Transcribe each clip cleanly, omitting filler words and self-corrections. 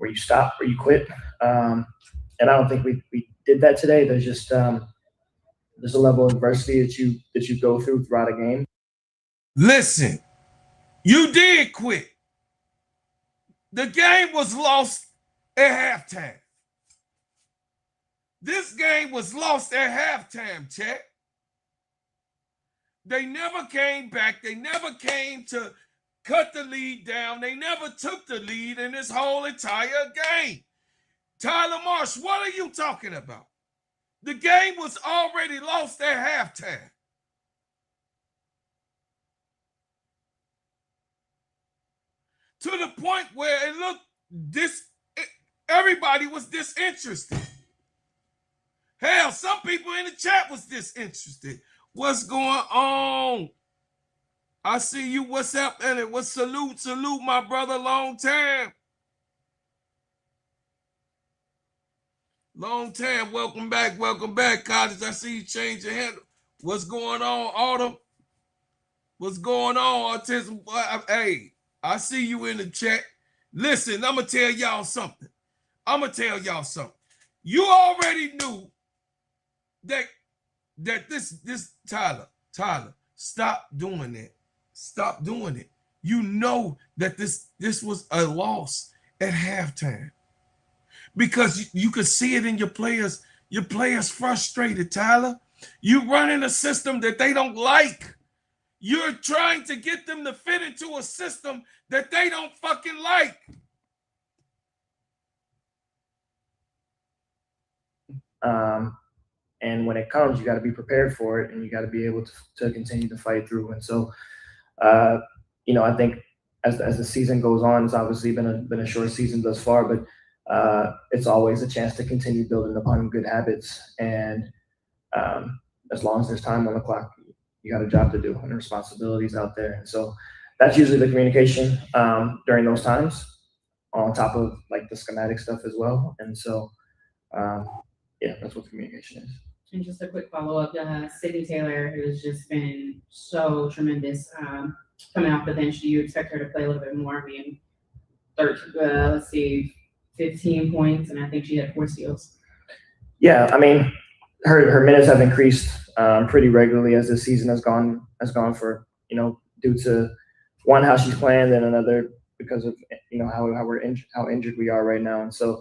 where you stop, where you quit. And I don't think we did that today. There's just there's a level of adversity that you go through throughout a game. Listen, you did quit. The game was lost at halftime. This game was lost at halftime, Chet. They never came back. They never came to cut the lead down. They never took the lead in this whole entire game. Tyler Marsh, what are you talking about? The game was already lost at halftime. To the point where it looked everybody was disinterested. Hell, some people in the chat was disinterested. What's going on? I see you. What's up? And it was salute, my brother. Long time. Long time. Welcome back, Cottage. I see you change your handle. What's going on, Autumn? What's going on, Autism? Hey, I see you in the chat. Listen, I'm going to tell y'all something. You already knew that this Tyler, stop doing that. Stop doing it. You know that this was a loss at halftime. Because you could see it in your players. Your players frustrated, Tyler. You running a system that they don't like. You're trying to get them to fit into a system that they don't fucking like. And when it comes, you got to be prepared for it, and you got to be able to continue to fight through. And so, I think as the season goes on, it's obviously been a short season thus far, but it's always a chance to continue building upon good habits. And as long as there's time on the clock, you got a job to do and responsibilities out there. And so that's usually the communication during those times, on top of like the schematic stuff as well. And so, yeah, that's what communication is. And just a quick follow-up, Sydney Taylor, who's just been so tremendous coming off the bench. Do you expect her to play a little bit more? I mean, 15 points, and I think she had 4 steals. Yeah, I mean, her minutes have increased pretty regularly as the season has gone for, due to one, how she's playing, then another because of how injured we are right now. And so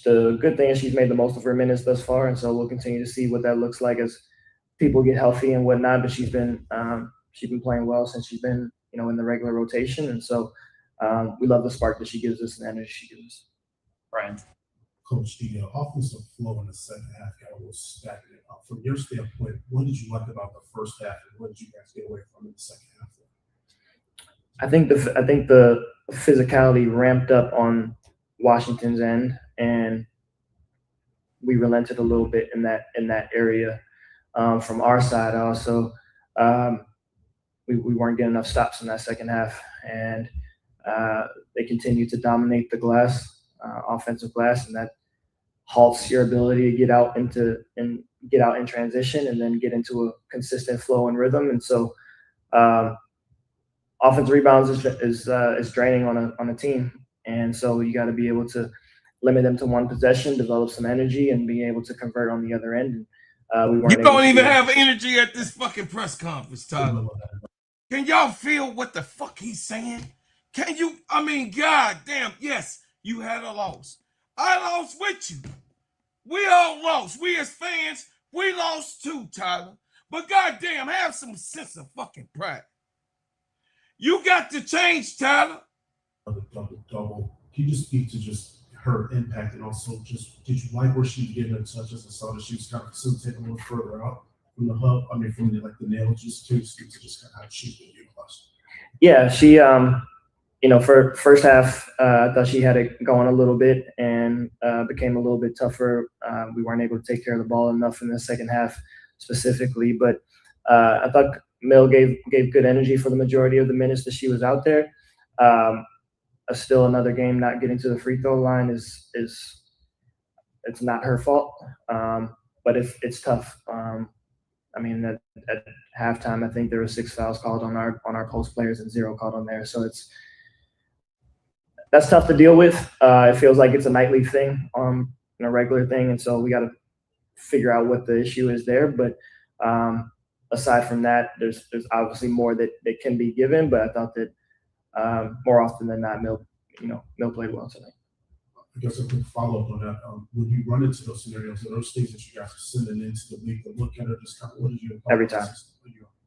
the good thing is she's made the most of her minutes thus far, and so we'll continue to see what that looks like as people get healthy and whatnot. But she's been playing well since she's been in the regular rotation, and so we love the spark that she gives us and the energy she gives us. Brian. Coach, the offensive flow in the second half got a little stagnant. From your standpoint, what did you like about the first half, and what did you guys get away from in the second half? I think the physicality ramped up on Washington's end, and we relented a little bit in that area. From our side, also, we weren't getting enough stops in that second half, and they continued to dominate the glass, offensive glass, and that halts your ability to get out in transition and then get into a consistent flow and rhythm. And so, offensive rebounds is draining on a team, and so you got to be able to limit them to one possession, develop some energy, and be able to convert on the other end. We weren't. You don't even have energy at this fucking press conference, Tyler. Can y'all feel what the fuck he's saying? Can you? I mean, god damn, yes, you had a loss. I lost with you. We all lost. We as fans, we lost too, Tyler. But goddamn, have some sense of fucking pride. You got to change, Tyler. Double. Can you just speak to just her impact, and also just did you like where she was getting her touches? I saw that she was kind of facilitating a little further out from the hub. I mean, from the nail. Just to speak to just kind of how she's been utilized. Yeah, she for first half, I thought she had it going a little bit and became a little bit tougher. We weren't able to take care of the ball enough in the second half specifically, but I thought Mill gave good energy for the majority of the minutes that she was out there. Still another game not getting to the free throw line is it's not her fault, but it's tough. I mean, at halftime, I think there were 6 fouls called on our post players and 0 called on there. So that's tough to deal with. It feels like it's a nightly thing, and a regular thing, and so we got to figure out what the issue is there. But aside from that, there's obviously more that can be given. But I thought that more often than not, Mill played well tonight. I guess a quick follow-up on that. When you run into those scenarios, are those things that you guys are sending into the league to look at, or just kind of what is your Every time.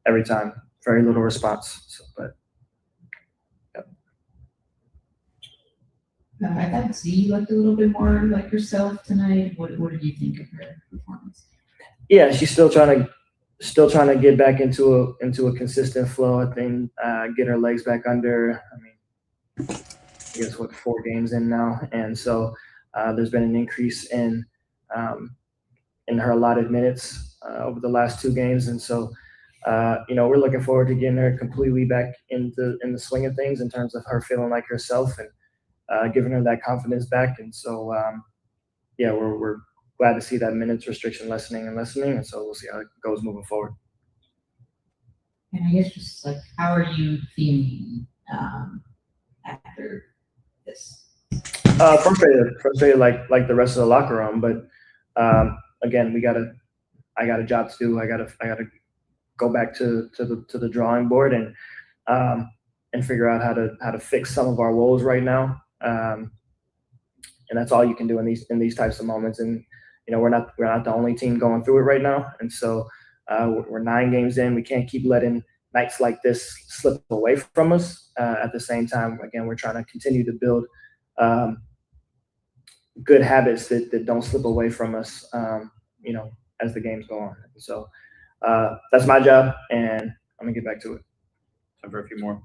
Every time, very little response. So, but I thought Z looked a little bit more like herself tonight. What did you think of her performance? Yeah, she's still trying to get back into a consistent flow. I think get her legs back under. I mean, I guess 4 games in now, and so there's been an increase in her allotted minutes over the last 2 games, and so we're looking forward to getting her completely back in the swing of things in terms of her feeling like herself and giving her that confidence back. And so we're glad to see that minutes restriction lessening, and so we'll see how it goes moving forward. And I guess just like, how are you feeling after this? Frustrated like the rest of the locker room, but again, I got a job to do. I gotta go back to the drawing board and figure out how to fix some of our woes right now. And that's all you can do in these types of moments. And we're not the only team going through it right now. And so we're 9 games in. We can't keep letting nights like this slip away from us. At the same time, again, we're trying to continue to build good habits that don't slip away from us, as the games go on. So that's my job, and I'm gonna get back to it. Time for a few more.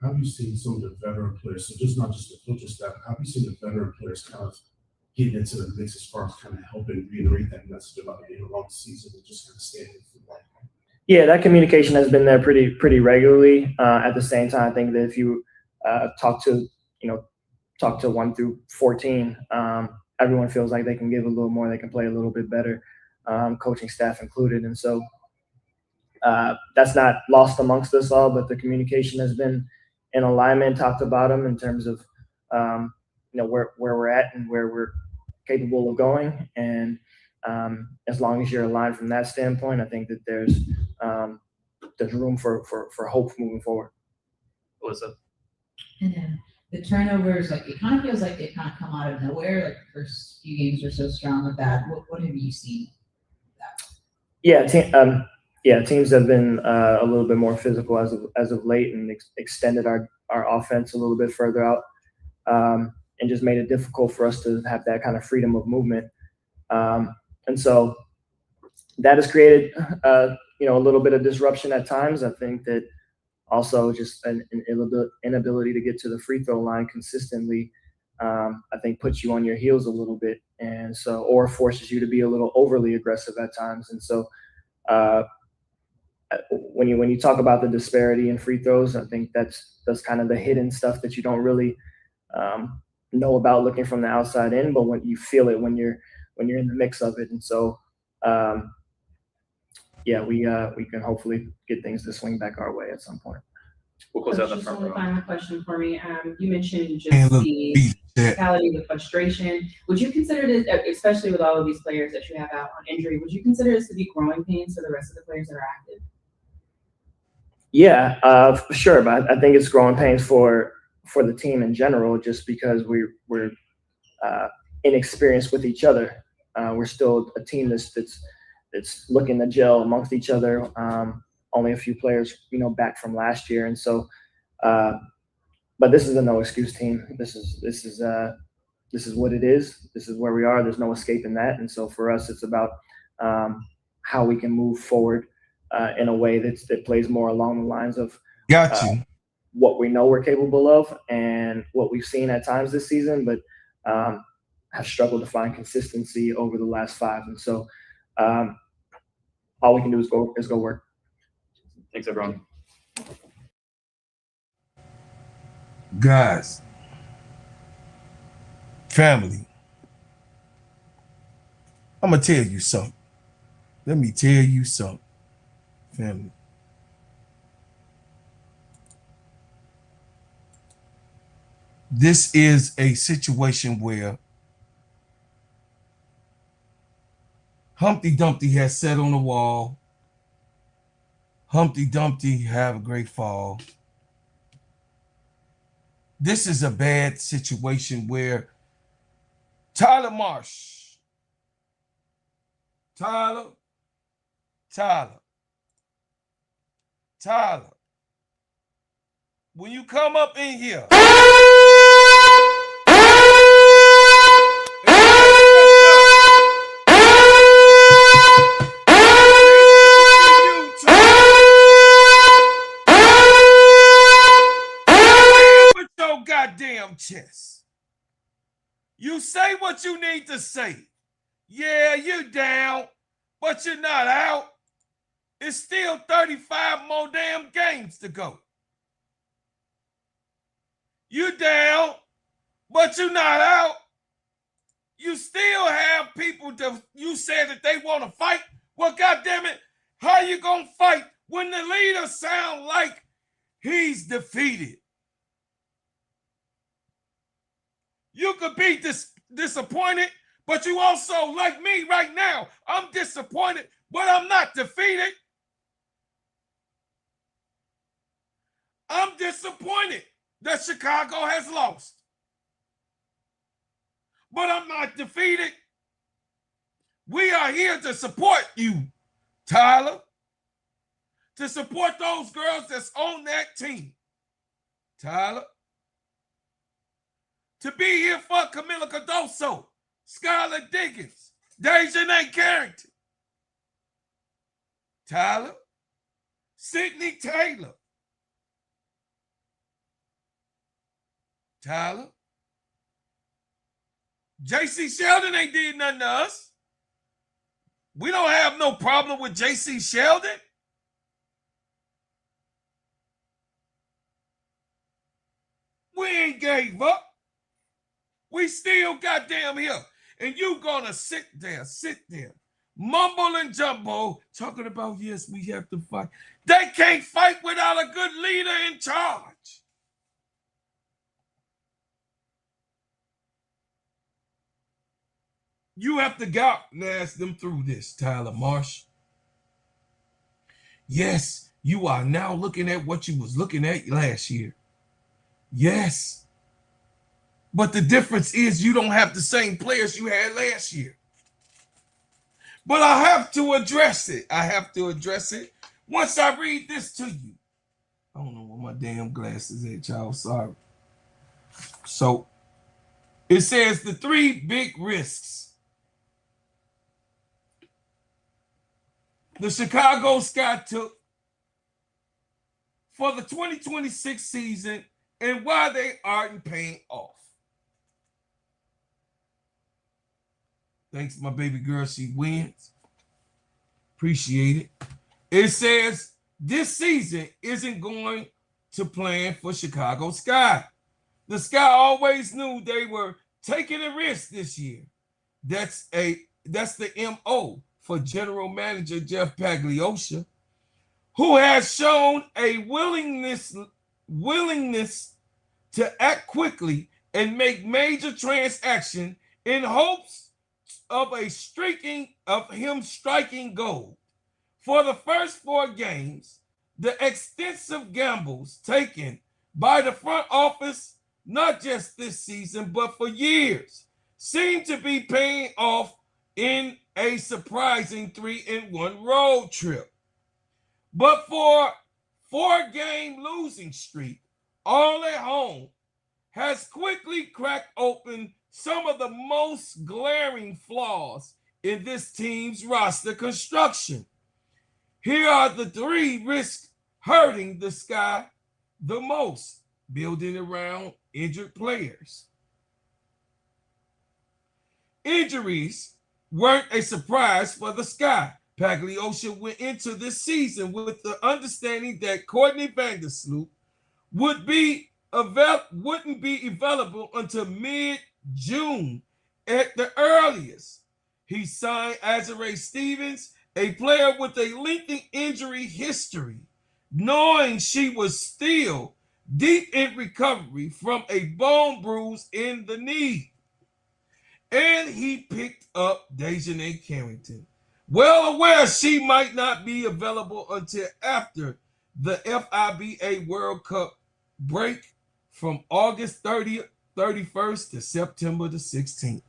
How have you seen some of the veteran players, so just not just the coaching staff, how have you seen the veteran players kind of getting into the mix as far as kind of helping reiterate that message about it being a long season and just kind of standing for the life? Yeah, that communication has been there pretty regularly. At the same time, I think that if you talk to 1 through 14, everyone feels like they can give a little more, they can play a little bit better, coaching staff included. And so that's not lost amongst us all, but the communication has been in alignment top to bottom in terms of where we're at and where we're capable of going. And as long as you're aligned from that standpoint, I think that there's room for hope moving forward. Alyssa? And then the turnovers, like, it kind of feels like they kind of come out of nowhere. Like, the first few games are so strong with that. What have you seen? Yeah, teams have been a little bit more physical as of late, and extended our offense a little bit further out, and just made it difficult for us to have that kind of freedom of movement. And so that has created a little bit of disruption at times. I think that also just an inability to get to the free throw line consistently, I think puts you on your heels a little bit, and so, or forces you to be a little overly aggressive at times. And so when you talk about the disparity in free throws, I think that's kind of the hidden stuff that you don't really know about looking from the outside in, but when you feel it when you're in the mix of it. And so we can hopefully get things to swing back our way at some point. We'll close out the Just front one row. final question for me. You mentioned just And look, the yeah. physicality, the frustration. Would you consider this, especially with all of these players that you have out on injury, would you consider this to be growing pains for the rest of the players that are active? Yeah, for sure. But I think it's growing pains for the team in general, just because we're inexperienced with each other. We're still a team that's looking to gel amongst each other. Only a few players, back from last year, and so. But this is a no excuse team. This is what it is. This is where we are. There's no escaping that. And so for us, it's about how we can move forward in a way that plays more along the lines of Got you. what we know we're capable of and what we've seen at times this season, but have struggled to find consistency over the last 5. And so all we can do is go work. Thanks, everyone. Guys, family, I'm going to tell you something. Let me tell you something, family. this is a situation where Humpty Dumpty has sat on the wall. Humpty Dumpty have a great fall. This is a bad situation where Tyler Marsh, Tyler, when you come up in here, with your goddamn chest, you say what you need to say. Yeah, you're down, but you're not out. It's still 35 more damn games to go. You down, but you're not out. You still have people that you said that they want to fight. Well, goddamn it, how you gonna fight when the leader sound like he's defeated? You could be disappointed, but you also, like me right now, I'm disappointed, but I'm not defeated. I'm disappointed that Chicago has lost. But I'm not defeated. We are here to support you, Tyler. To support those girls that's on that team, Tyler. To be here for Camila Cardoso, Skylar Diggins, Dejanay Carrington, Tyler, Sydney Taylor, Tyler. J.C. Sheldon ain't did nothing to us. We don't have no problem with J.C. Sheldon. We ain't gave up. We still goddamn here. And you gonna sit there, mumble and jumbo, talking about, yes, we have to fight. They can't fight without a good leader in charge. You have to galvanize them through this, Tyler Marsh. Yes, you are now looking at what you was looking at last year. Yes. But the difference is you don't have the same players you had last year. But I have to address it. Once I read this to you. I don't know where my damn glasses at, y'all. Sorry. So it says the 3 big risks the Chicago Sky took for the 2026 season and why they aren't paying off. Thanks, my baby girl. She wins. Appreciate it. It says this season isn't going to plan for Chicago Sky. The Sky always knew they were taking a risk this year. That's the MO for General Manager Jeff Pagliocca, who has shown a willingness to act quickly and make major transactions in hopes of him striking gold. For the first 4 games, the extensive gambles taken by the front office, not just this season, but for years, seem to be paying off in a surprising 3-1 road trip. But for 4-game losing streak, all at home, has quickly cracked open some of the most glaring flaws in this team's roster construction. Here are the 3 risks hurting the Sky the most, building around injured players. Injuries weren't a surprise for the Sky. Pagliocca went into this season with the understanding that Courtney Vandersloot wouldn't be available until mid-June at the earliest. He signed Azare Stevens, a player with a lengthy injury history, knowing she would still deep in recovery from a bone bruise in the knee. And he picked up Dejanay Carrington, well aware she might not be available until after the FIBA World Cup break from August 30th, 31st to September the 16th.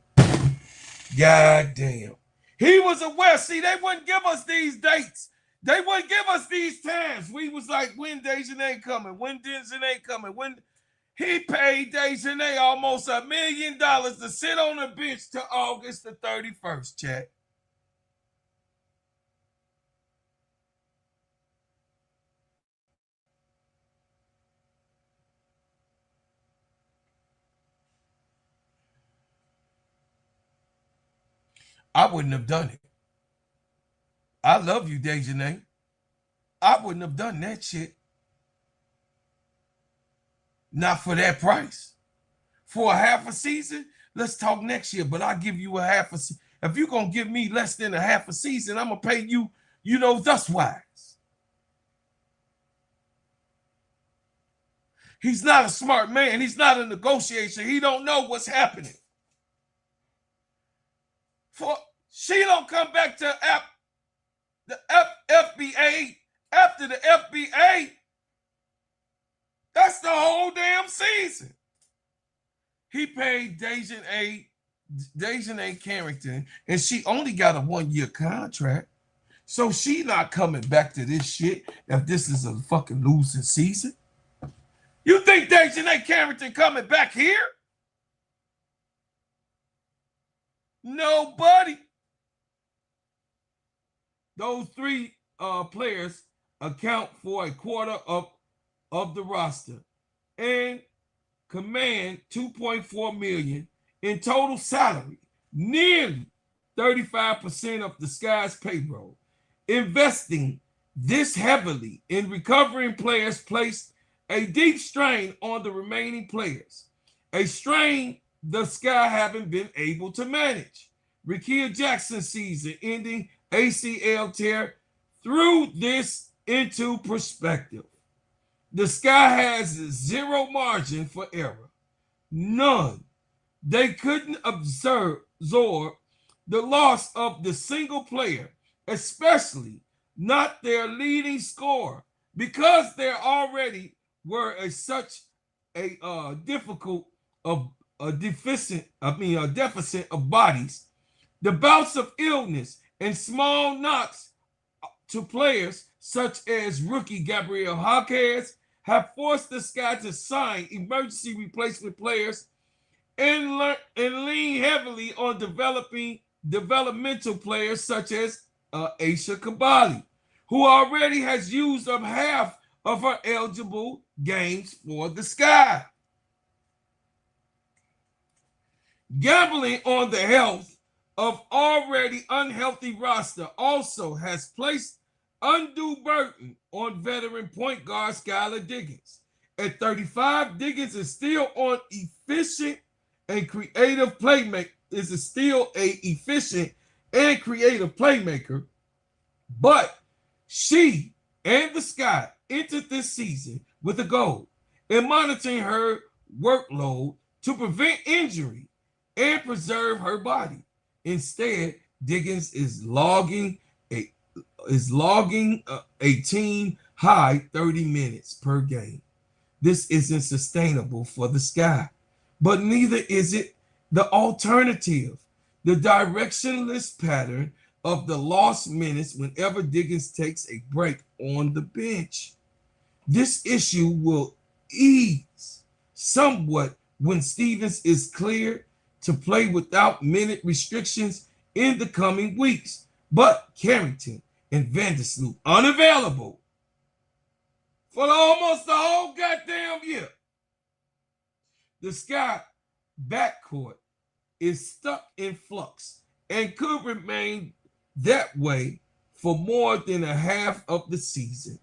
God damn. He was aware. See, they wouldn't give us these dates. They wouldn't give us these times. We was like, when Dejanay coming? When Dejanay coming? When he paid Dejanay almost $1 million to sit on the bench to August the 31st, chat. I wouldn't have done it. I love you, Dejanay. I wouldn't have done that shit. Not for that price. For a half a season, let's talk next year, but I'll give you a half a season. If you're going to give me less than a half a season, I'm going to pay you, thus wise. He's not a smart man. He's not a negotiator. He don't know what's happening. She don't come back to the FBA after the FBA. That's the whole damn season. He paid Dejanay Carrington, and she only got a 1-year contract. So she not coming back to this shit if this is a fucking losing season. You think Dejanay Carrington coming back here? Nobody. Those three players account for a quarter of the roster and command $2.4 million in total salary, nearly 35% of the Sky's payroll. Investing this heavily in recovering players placed a deep strain on the remaining players, a strain the Sky haven't been able to manage. Rickea Jackson's season-ending ACL tear threw this into perspective. The Sky has zero margin for error. None. They couldn't absorb the loss of the single player, especially not their leading scorer, because there already were such a deficit of bodies. The bouts of illness and small knocks to players such as rookie Gabriel Jaquez have forced the Sky to sign emergency replacement players and lean heavily on developmental players such as Aisha Kabali, who already has used up half of her eligible games for the Sky. Gambling on the health of already unhealthy roster also has placed undue burden on veteran point guard Skylar Diggins. At 35, Diggins is still an efficient and creative playmaker. But she and the Sky entered this season with a goal in monitoring her workload to prevent injury and preserve her body. Instead, Diggins is logging a team high 30 minutes per game. This isn't sustainable for the Sky, but neither is it the alternative, the directionless pattern of the lost minutes whenever Diggins takes a break on the bench. This issue will ease somewhat when Stevens is cleared to play without minute restrictions in the coming weeks, but Carrington and Vandersloot unavailable for almost the whole goddamn year. The Sky backcourt is stuck in flux and could remain that way for more than a half of the season.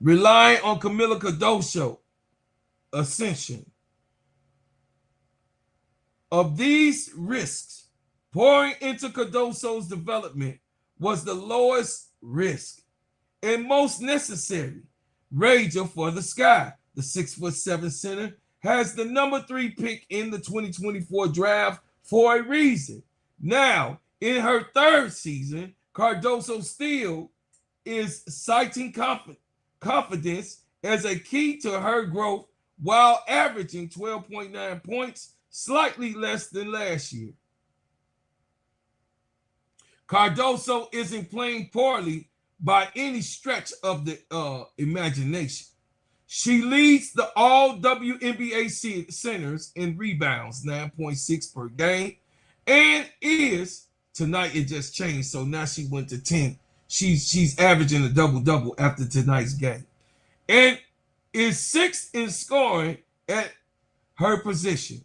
Relying on Camila Cardoso ascension. Of these risks, pouring into Cardoso's development was the lowest risk and most necessary rager for the Sky, the 6'7" center, has the number 3 pick in the 2024 draft for a reason. Now, in her 3rd season, Cardoso still is citing confidence as a key to her growth while averaging 12.9 points, slightly less than last year. Cardoso isn't playing poorly by any stretch of the imagination. She leads the all WNBA centers in rebounds, 9.6 per game, and is, tonight it just changed, so now she went to 10. She's averaging a double-double after tonight's game, and is 6th in scoring at her position.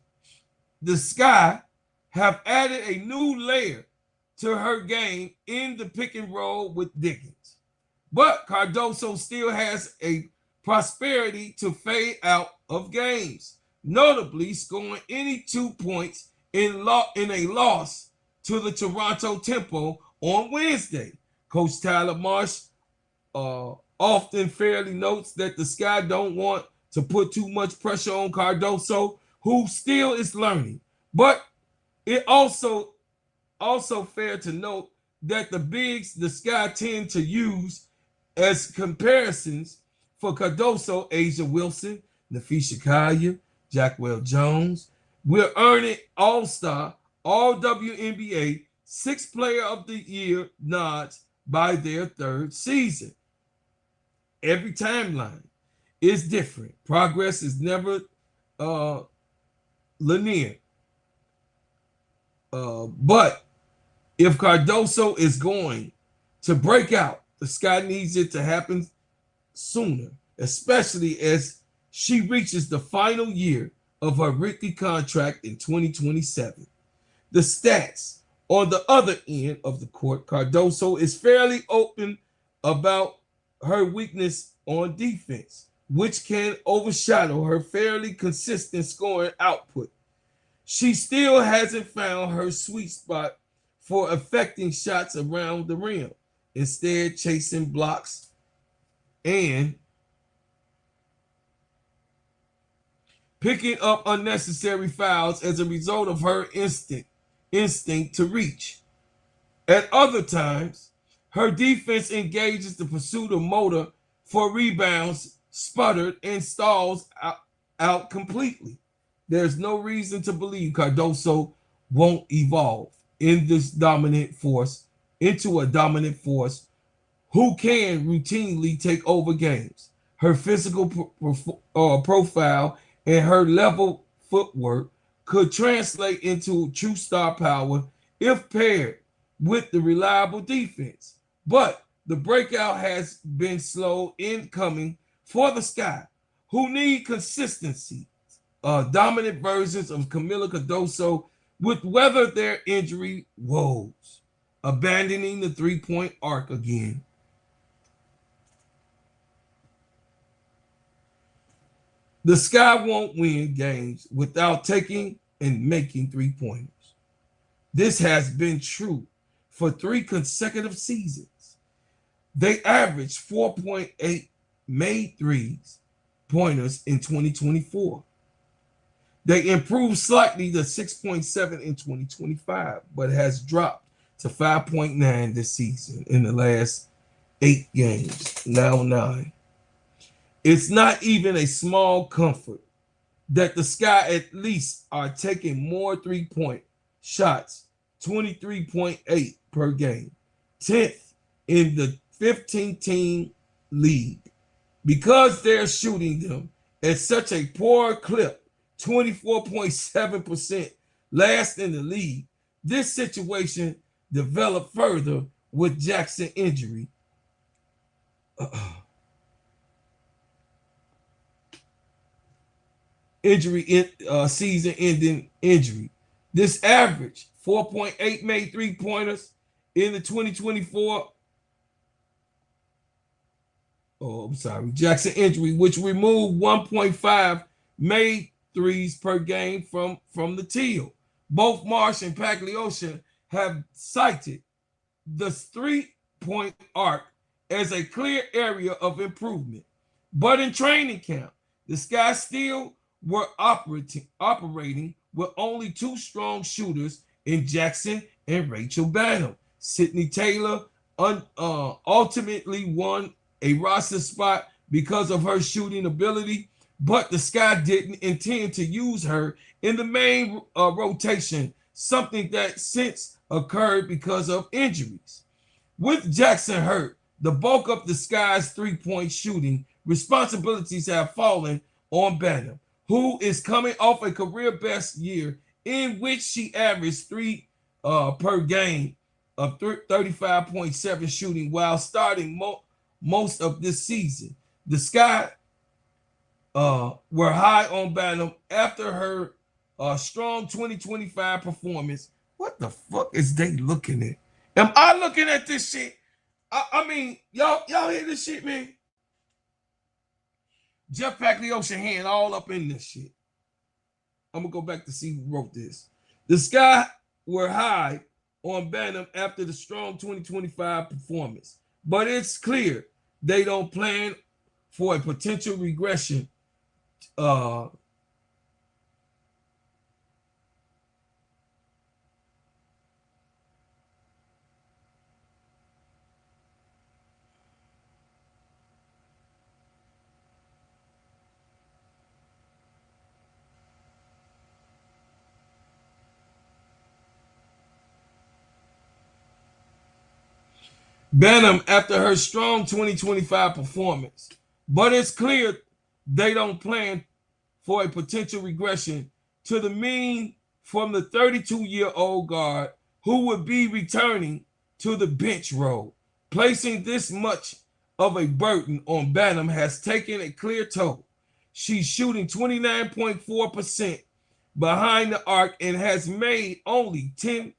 The Sky have added a new layer to her game in the pick and roll with Diggins, but Cardoso still has a prosperity to fade out of games, notably scoring any 2 points in a loss to the Toronto Tempo on Wednesday. Coach Tyler Marsh often fairly notes that the Sky don't want to put too much pressure on Cardoso, who still is learning. But it also fair to note that the bigs the Sky tend to use as comparisons for Cardoso, Asia Wilson, Nafisha Kaya, Jackwell Jones, will earn an All-Star, All-WNBA, 6th Player of the Year nods by their 3rd season. Every timeline is different. Progress is never linear. But if Cardoso is going to break out, the Sky needs it to happen sooner, especially as she reaches the final year of her rookie contract in 2027. The stats on the other end of the court, Cardoso is fairly open about her weakness on defense, which can overshadow her fairly consistent scoring output. She still hasn't found her sweet spot for affecting shots around the rim, instead chasing blocks and picking up unnecessary fouls as a result of her instinct to reach. At other times, her defense engages the pursuit of motor for rebounds, sputtered, and stalls out completely. There's no reason to believe Cardoso won't evolve into a dominant force who can routinely take over games. Her physical profile and her level footwork could translate into true star power if paired with the reliable defense. But the breakout has been slow in coming for the Sky, who need consistency. Dominant versions of Camila Cardoso would weather their injury woes, abandoning the 3-point arc again. The Sky won't win games without taking and making 3-pointers. This has been true for 3 consecutive seasons. They averaged 4.8 made 3-pointers in 2024. They improved slightly to 6.7 in 2025, but has dropped to 5.9 this season in the last 8 games, now 9. It's not even a small comfort that the Sky at least are taking more 3-point shots, 23.8 per game, 10th in the 15-team league. Because they're shooting them at such a poor clip, 24.7%, last in the league, this situation developed further with Jackson injury. Season-ending injury. This average 4.8 made 3-pointers in the 2024. Jackson injury, which removed 1.5 made 3s per game from the teal. Both Marsh and Pagliocca have cited the 3-point arc as a clear area of improvement. But in training camp, The Sky still were operating with only two strong shooters in Jackson and Rachel Banham. Sydney Taylor ultimately won a roster spot because of her shooting ability, but the Sky didn't intend to use her in the main rotation, something that since occurred because of injuries. With Jackson hurt, the bulk of the Sky's three-point shooting responsibilities have fallen on Banham, who is coming off a career best year in which she averaged three per game of 35.7 shooting while starting most of this season. The Sky were high on Banham after her strong 2025 performance. What the fuck is they looking at? Am I looking at this shit? I mean, y'all hear this shit, man? Jeff Pagliocca hand all up in this shit. I'm gonna go back to see who wrote this. The Sky were high on Banham after the strong 2025 performance, but it's clear they don't plan for a potential regression. Banham after her strong 2025 performance, but it's clear they don't plan for a potential regression to the mean from the 32-year-old guard who would be returning to the bench role. Placing this much of a burden on Banham has taken a clear toll. She's shooting 29.4% behind the arc and has made only 10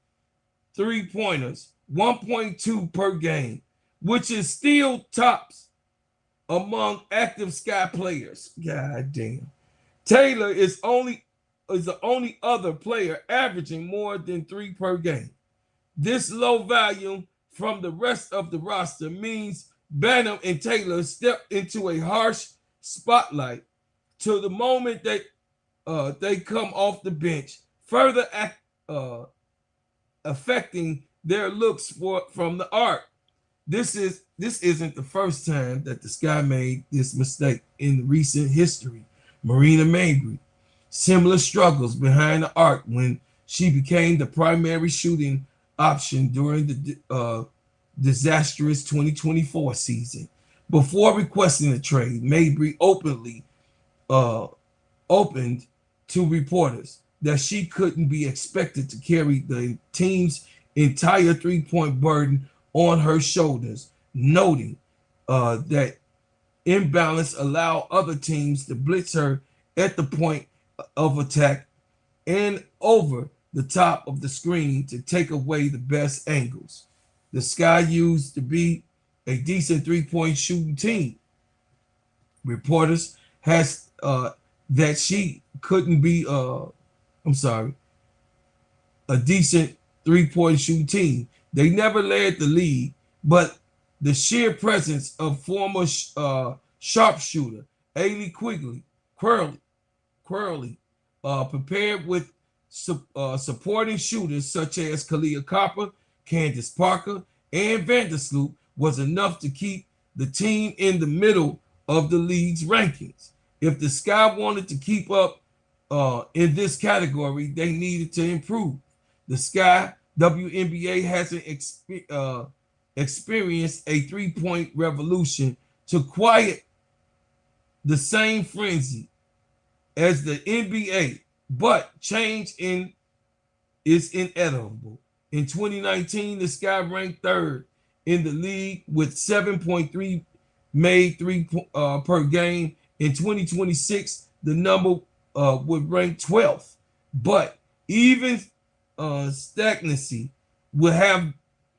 three-pointers, 1.2 per game, which is still tops among active Sky players. God damn. Taylor is the only other player averaging more than 3 per game. This low volume from the rest of the roster means Banham and Taylor step into a harsh spotlight to the moment they come off the bench, further affecting their looks from the arc. This isn't the first time that the Sky made this mistake in recent history. Marina Mabry, similar struggles behind the arc when she became the primary shooting option during the disastrous 2024 season. Before requesting a trade, Mabry opened to reporters that she couldn't be expected to carry the team's entire three-point burden on her shoulders, noting that imbalance allowed other teams to blitz her at the point of attack and over the top of the screen to take away the best angles. The Sky used to be a decent three-point shooting team. Reporters has that she couldn't be a decent three-point shooting team. They never led the league, but the sheer presence of former sharpshooter Ailey Quirley, prepared with supporting shooters such as Kalia Copper, Candace Parker, and Vandersloot, was enough to keep the team in the middle of the league's rankings. If the Sky wanted to keep up in this category, they needed to improve. The Sky WNBA hasn't experienced a three-point revolution to quiet the same frenzy as the NBA, but change is inevitable. In 2019, the Sky ranked third in the league with 7.3 made three per game. In 2026, the number would rank 12th, but even stagnancy would have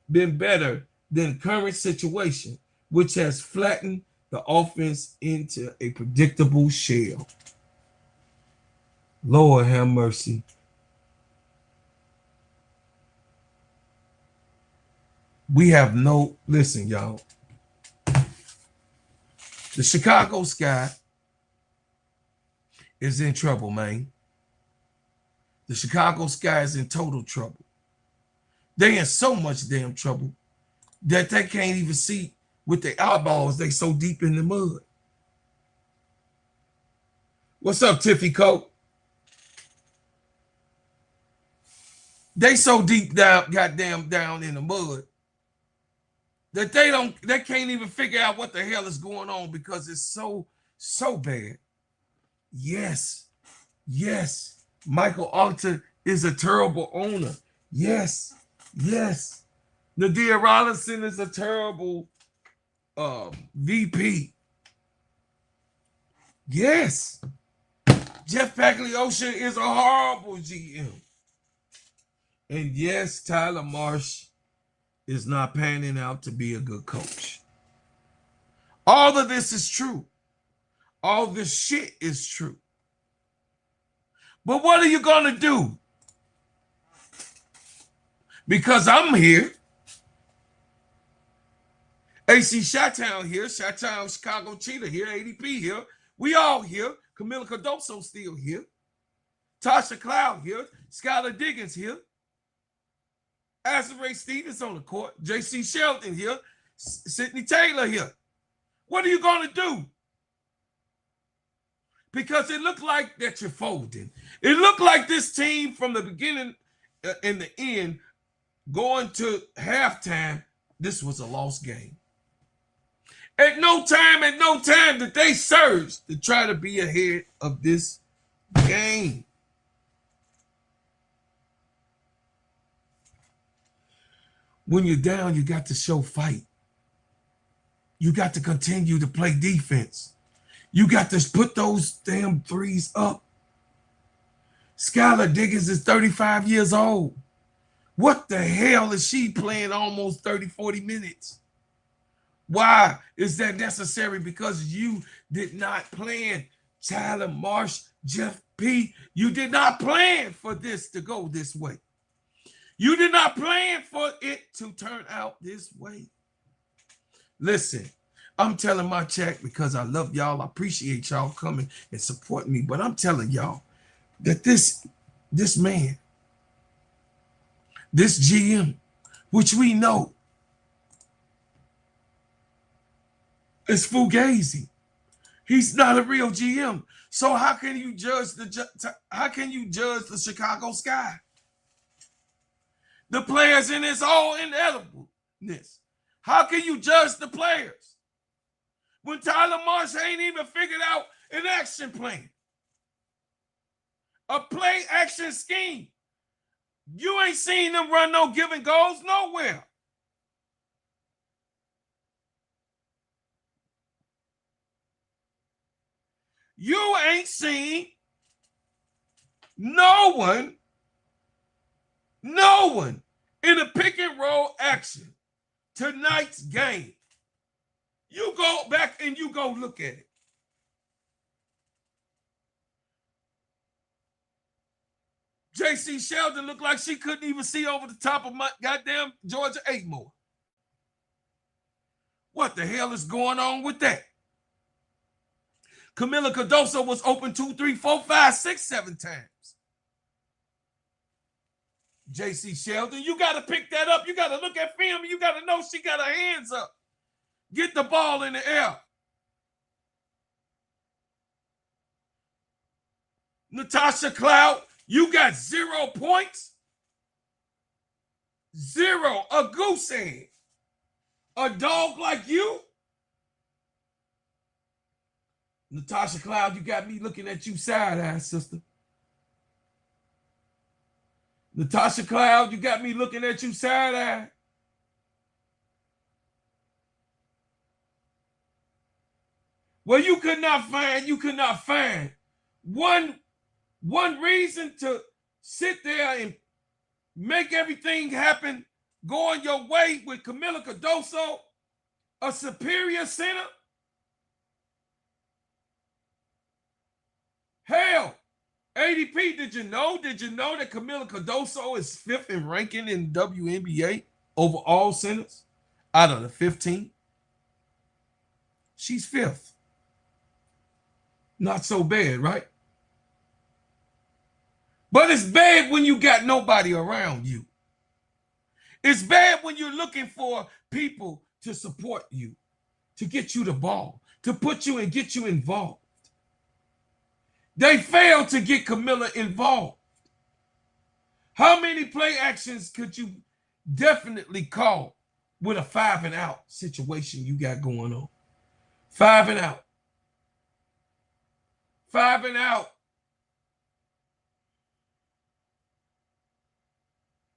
been better than current situation, which has flattened the offense into a predictable shell. Lord have mercy. We have no, listen, y'all. The Chicago Sky is in trouble, man. The Chicago Sky is in total trouble. They in so much damn trouble that they can't even see with their eyeballs. They so deep in the mud. What's up, Tiffy Coat? They so deep down, goddamn down in the mud that they can't even figure out what the hell is going on because it's so bad. Yes. Michael Alter is a terrible owner. Yes. Nadia Rollinson is a terrible VP. Yes. Jeff Pagliocca is a horrible GM. And yes, Tyler Marsh is not panning out to be a good coach. All of this is true. All this shit is true. But what are you going to do? Because I'm here. AC Chi-Town here. Chi-Town Chicago Cheetah here. ADP here. We all here. Camila Cardoso still here. Tasha Cloud here. Skylar Diggins here. Ray Stevens on the court. JC Sheldon here. Sydney Taylor here. What are you going to do? Because it looked like that you're folding. It looked like this team from the beginning and the end going to halftime, this was a lost game. At no time did they surge to try to be ahead of this game. When you're down, you got to show fight. You got to continue to play defense. You got to put those damn threes up. Skylar Diggins is 35 years old. What the hell is she playing almost 30, 40 minutes? Why is that necessary? Because you did not plan. Tyler Marsh, Jeff P., you did not plan for this to go this way. You did not plan for it to turn out this way. Listen, I'm telling my check because I love y'all. I appreciate y'all coming and supporting me. But I'm telling y'all that this man, this GM, which we know is Fugazi. He's not a real GM. So how can you judge the Chicago Sky? The players in this all inevitableness. How can you judge the players when Tyler Marsh ain't even figured out an action plan? A play action scheme. You ain't seen them run no giving goals nowhere. You ain't seen no one in a pick and roll action tonight's game. You go back and you go look at it. JC Sheldon looked like she couldn't even see over the top of my goddamn Georgia 8 more. What the hell is going on with that? Camila Cardoso was open 2, 3, 4, 5, 6, 7 times. JC Sheldon, you got to pick that up. You got to look at film. You got to know she got her hands up. Get the ball in the air. Natasha Cloud, you got 0 points. 0. A goose egg. A dog like you. Natasha Cloud, you got me looking at you side-eye, sister. Natasha Cloud, you got me looking at you side-eye. Well, you could not find one reason to sit there and make everything happen going your way with Camila Cardoso, a superior center. Hell, ADP, did you know that Camila Cardoso is 5th in ranking in WNBA over all centers out of the 15? She's 5th. Not so bad, right? But it's bad when you got nobody around you. It's bad when you're looking for people to support you, to get you the ball, to put you and get you involved. They failed to get Camilla involved. How many play actions could you definitely call with a 5 and out situation you got going on? 5 and out. 5 and out.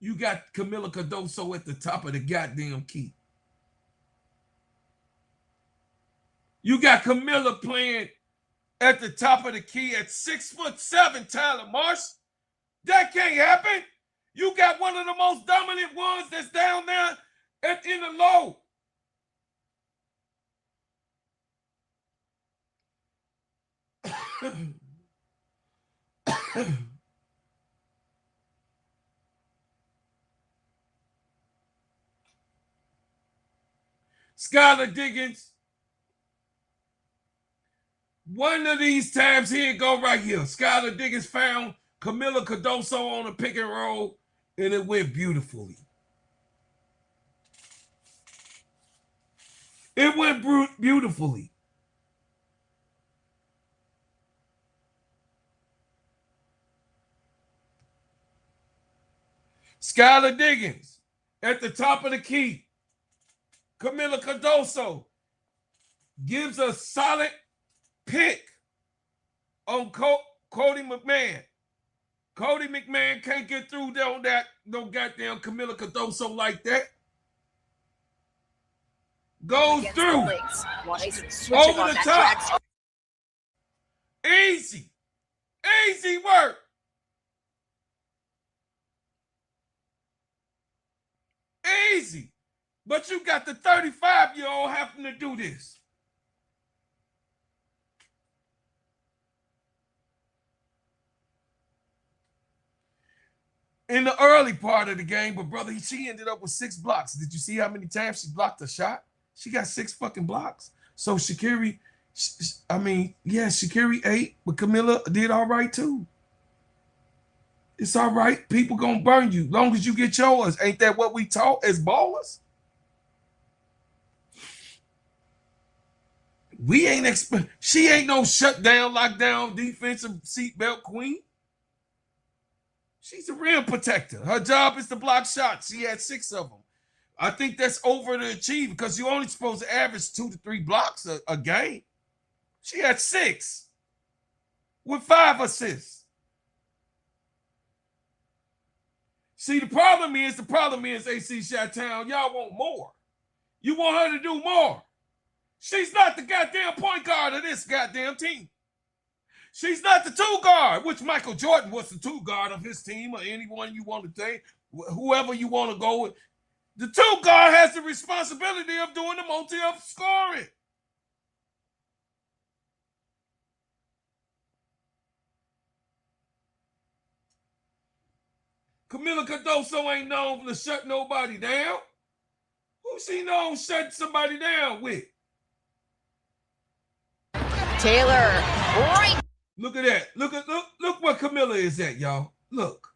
You got Camila Cardoso at the top of the goddamn key. You got Camilla playing at the top of the key at 6'7", Tyler Marsh. That can't happen. You got one of the most dominant ones that's down there in the low. Skylar Diggins. One of these times, here it go right here. Skylar Diggins found Camila Cardoso on a pick and roll, and it went beautifully. It went beautifully. Skylar Diggins at the top of the key. Camila Cardoso gives a solid pick on Cody McMahon. Cody McMahon can't get through on that no goddamn Camila Cardoso like that. Goes through over the top. Easy. Easy work. Easy. But you got the 35-year-old having to do this. In the early part of the game, but brother, she ended up with 6 blocks. Did you see how many times she blocked a shot? She got 6 fucking blocks. So Sha'Carri, Sha'Carri 8, but Camilla did all right too. It's all right. People gonna burn you long as you get yours. Ain't that what we taught as ballers? We ain't she ain't no shutdown, lockdown, defensive seatbelt queen. She's a rim protector. Her job is to block shots. She had 6 of them. I think that's over to achieve because you're only supposed to average 2 to 3 blocks a game. She had 6 with 5 assists. See, the problem is AC Chi-Town, y'all want more. You want her to do more. She's not the goddamn point guard of this goddamn team. She's not the 2 guard, which Michael Jordan was the 2 guard of his team or anyone you want to take, whoever you want to go with. The 2 guard has the responsibility of doing the multi of scoring. Camila Cardoso ain't known to shut nobody down. Who she known shutting somebody down with? Taylor, right. Look at that. Look where Camilla is at, y'all. Look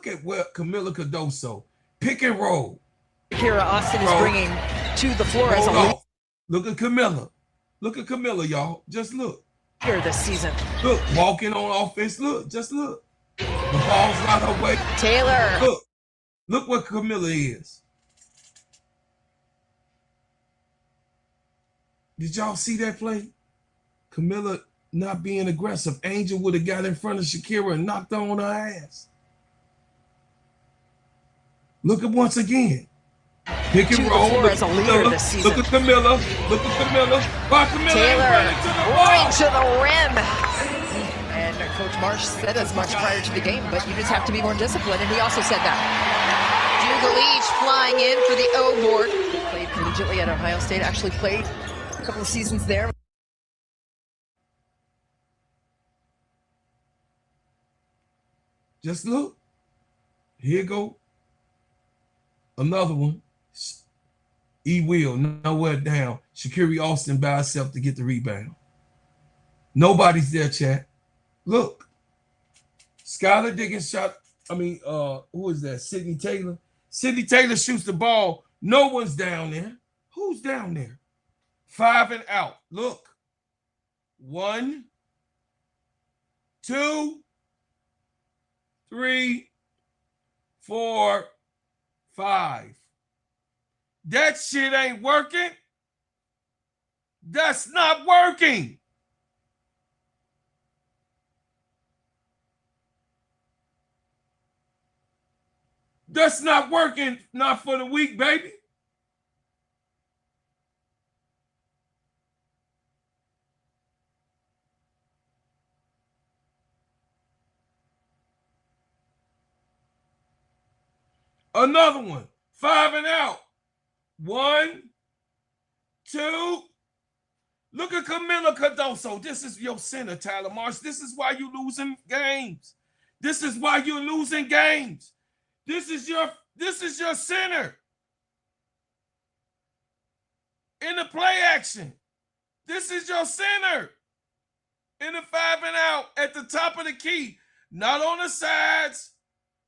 at where Camila Cardoso. Pick and roll. Kira Austin is bringing to the floor as a lead. Look at Camilla. Look at Camilla, y'all. Just look. Here this season. Look, walking on offense. Look, just look. The ball's not her way. Taylor. Look what Camilla is. Did y'all see that play? Camilla not being aggressive. Angel would have got in front of Shakira and knocked her on her ass. Look at once again. Pick and roll. Look, as a leader this season. Look at Camilla. Look at Camilla. Why Camilla Taylor right to the rim. And Coach Marsh said as much prior to the game, but you just have to be more disciplined. And he also said that. Judah Leach flying in for the O board. Played collegiately at Ohio State. Actually played a couple of seasons there. Just look. Here go. Another one. E-Will, nowhere down. Sha'Carri Austin by herself to get the rebound. Nobody's there, chat. Look. Skylar Diggins shot. Who is that? Sydney Taylor. Sydney Taylor shoots the ball. No one's down there. Who's down there? 5 and out. Look. 1, 2, 3, 4, 5. That shit ain't working. That's not working. That's not working. Not for the week, baby. Another one. 5 and out. 1, 2. Look at Camila Cardoso. This is your center, Tyler Marsh. This is why you losing games. This is why you're losing games. This is your center. In the play action. This is your center. In the 5 and out at the top of the key. Not on the sides.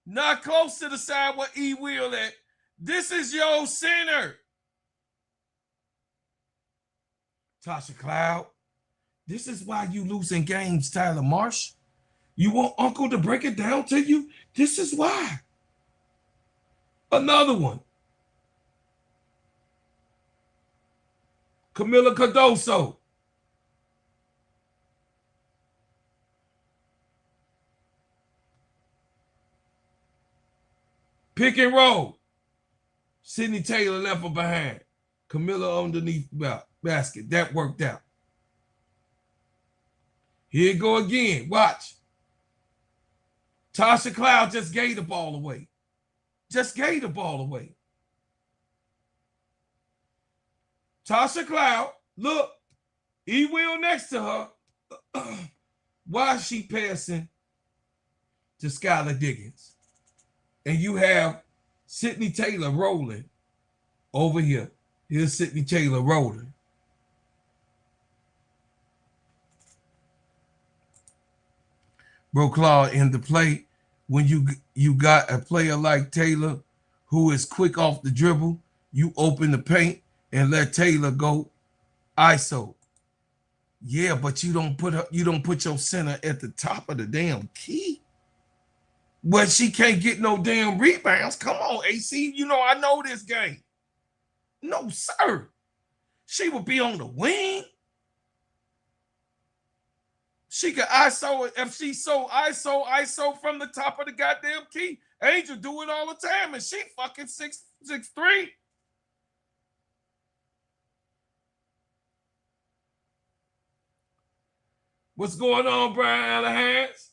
Not close to the side where E will at. This is your center. Tasha Cloud. This is why you losing games, Tyler Marsh. You want Uncle to break it down to you? This is why. Another one. Camila Cardoso. Pick and roll. Sydney Taylor left her behind. Camila underneath basket. That worked out. Here you go again. Watch. Tasha Cloud just gave the ball away. Just gave the ball away. Tasha Cloud, look. E-Will next to her. Why is she passing to Skylar Diggins? And you have Sydney Taylor rolling over here. Here's Sydney Taylor rolling. Bro, Claude, in the play, when you got a player like Taylor who is quick off the dribble, you open the paint and let Taylor go ISO. Yeah, but you don't put your center at the top of the damn key. But she can't get no damn rebounds. Come on, AC. You know I know this game. No, sir. She would be on the wing. She could ISO it. If she so ISO from the top of the goddamn key. Angel do it all the time, and she fucking 6'3". What's going on, Brian Alahans?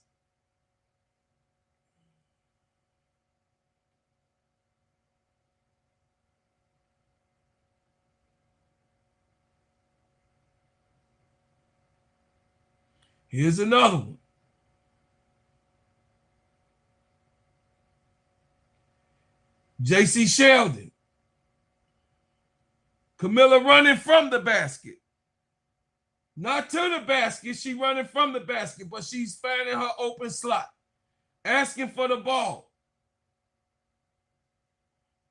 Here's another one. J.C. Sheldon. Camila running from the basket. Not to the basket. She running from the basket, but she's finding her open slot. Asking for the ball.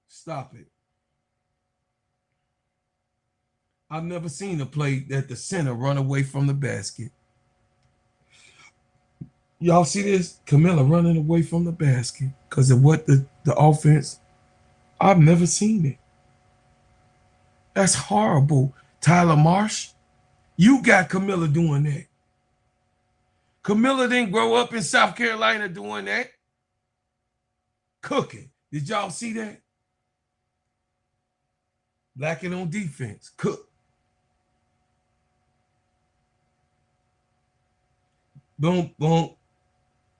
Stop it. I've never seen a play that the center run away from the basket. Y'all see this? Camila running away from the basket because of what the offense. I've never seen it. That's horrible. Tyler Marsh, you got Camila doing that. Camila didn't grow up in South Carolina doing that. Cooking. Did y'all see that? Lacking on defense. Cook. Boom, boom.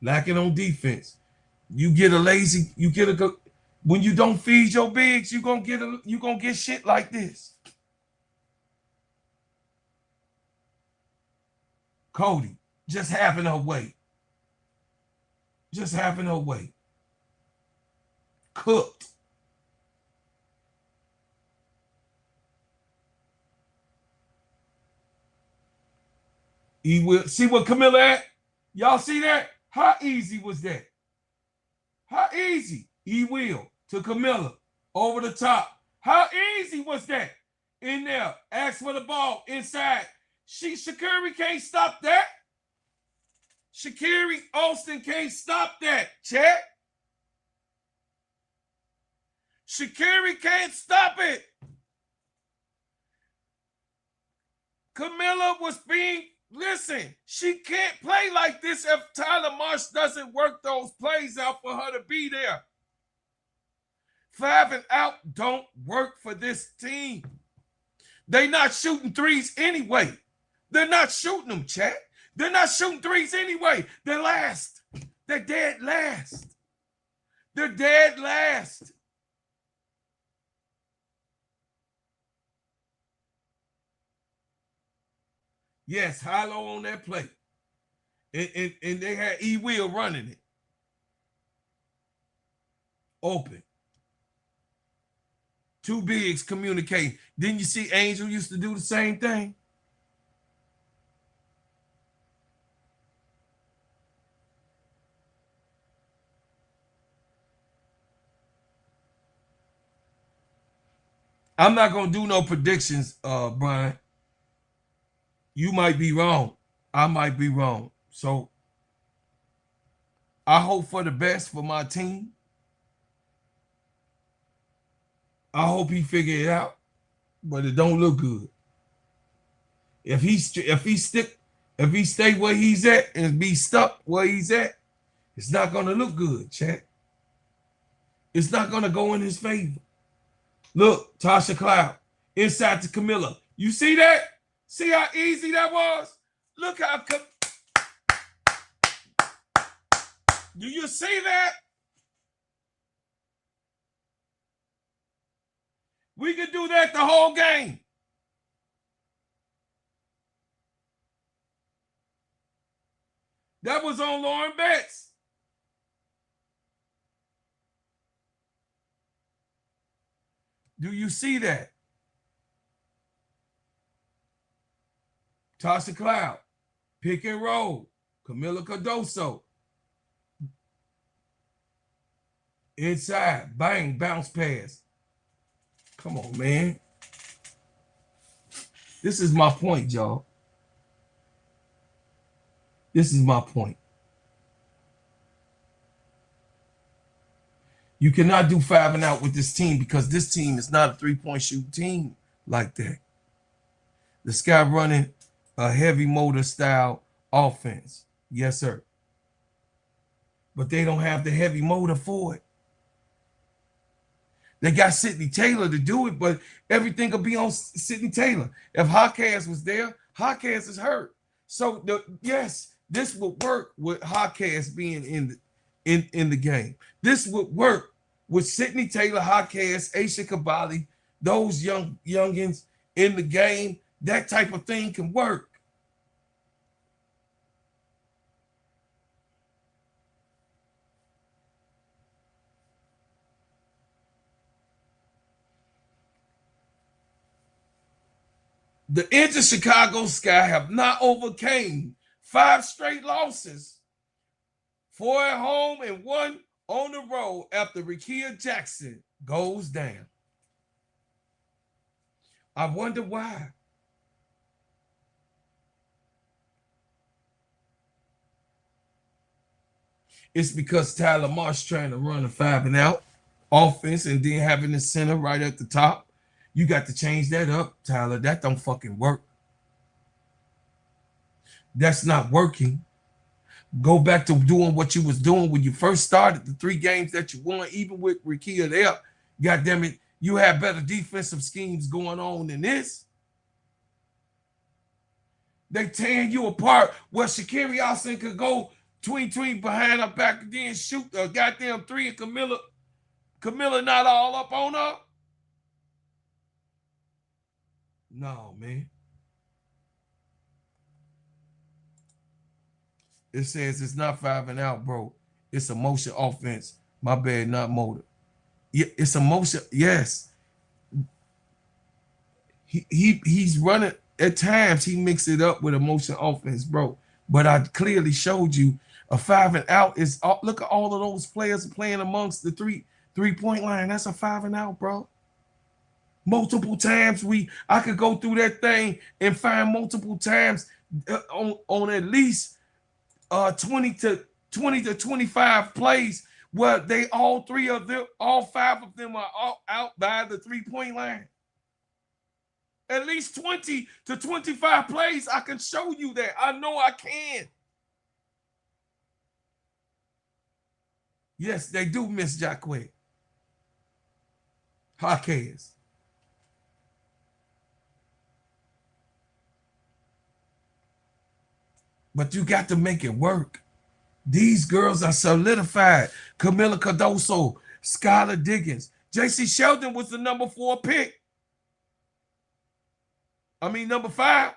Lacking on defense. You get a lazy, when you don't feed your bigs, you're gonna get shit like this. Cody, just having her way. Just having her way. Cooked. He will see what Camila at? Y'all see that? How easy was that? How easy? He will to Camilla over the top. How easy was that? In there, ask for the ball inside. Sha'Carri can't stop that. Sha'Carri Austin can't stop that, chat. Sha'Carri can't stop it. Camilla was being, listen, she can't play like this if Tyler Marsh doesn't work those plays out for her to be there. 5 and out don't work for this team. They not shooting threes anyway. They're not shooting them, chat. They're not shooting threes anyway. They're last. They're dead last. They're dead last. Yes, high low on that play. And they had E. Will running it. Open. Two bigs communicate. Didn't you see Angel used to do the same thing? I'm not going to do no predictions, Brian. You might be wrong. I might be wrong. So I hope for the best for my team. I hope he figure it out, but it don't look good. If he stay where he's at and be stuck where he's at, it's not gonna look good, chat. It's not gonna go in his favor. Look, Tasha Cloud inside to Camilla. You see that? See how easy that was? Look how. Do you see that? We could do that the whole game. That was on Lauren Betts. Do you see that? Tasha Cloud, pick and roll. Camila Cardoso. Inside, bang, bounce pass. Come on, man. This is my point, y'all. This is my point. You cannot do 5 and out with this team because this team is not a three-point shooting team like that. The Sky running a heavy motor style offense. Yes, sir. But they don't have the heavy motor for it. They got Sidney Taylor to do it, but everything will be on Sidney Taylor. If Hawkins was there, Hawkins is hurt. So yes, this would work with Hawkins being in the game. This would work with Sidney Taylor, Hawkins, Aisha Kabali, those youngins in the game. That type of thing can work. The injured Chicago Sky have not overcame 5 straight losses, 4 at home and 1 on the road after Rickea Jackson goes down. I wonder why. It's because Tyler Marsh trying to run a 5 and out offense and then having the center right at the top. You got to change that up, Tyler. That don't fucking work. That's not working. Go back to doing what you was doing when you first started the 3 games that you won, even with Rickea there. God damn it, you have better defensive schemes going on than this. They tearing you apart where Sha'Carri Austin could go tween behind her back and then shoot a goddamn 3 and Camilla not all up on her. No, man. It says it's not 5 and out, bro. It's a motion offense. My bad, not motor. Yeah, it's a motion. Yes. He's running at times. He mixed it up with a motion offense, bro. But I clearly showed you A 5 and out is, look at all of those players playing amongst the three-point line. That's a 5 and out, bro. Multiple times I could go through that thing and find multiple times on at least 20 to 25 plays where all 5 of them are out by the 3-point line. At least 20 to 25 plays, I can show you that. I know I can. Yes, they do miss Jacquet. Jaquez. But you got to make it work. These girls are solidified. Camila Cardoso, Skylar Diggins. J.C. Sheldon was the number 4 pick. I mean, number 5.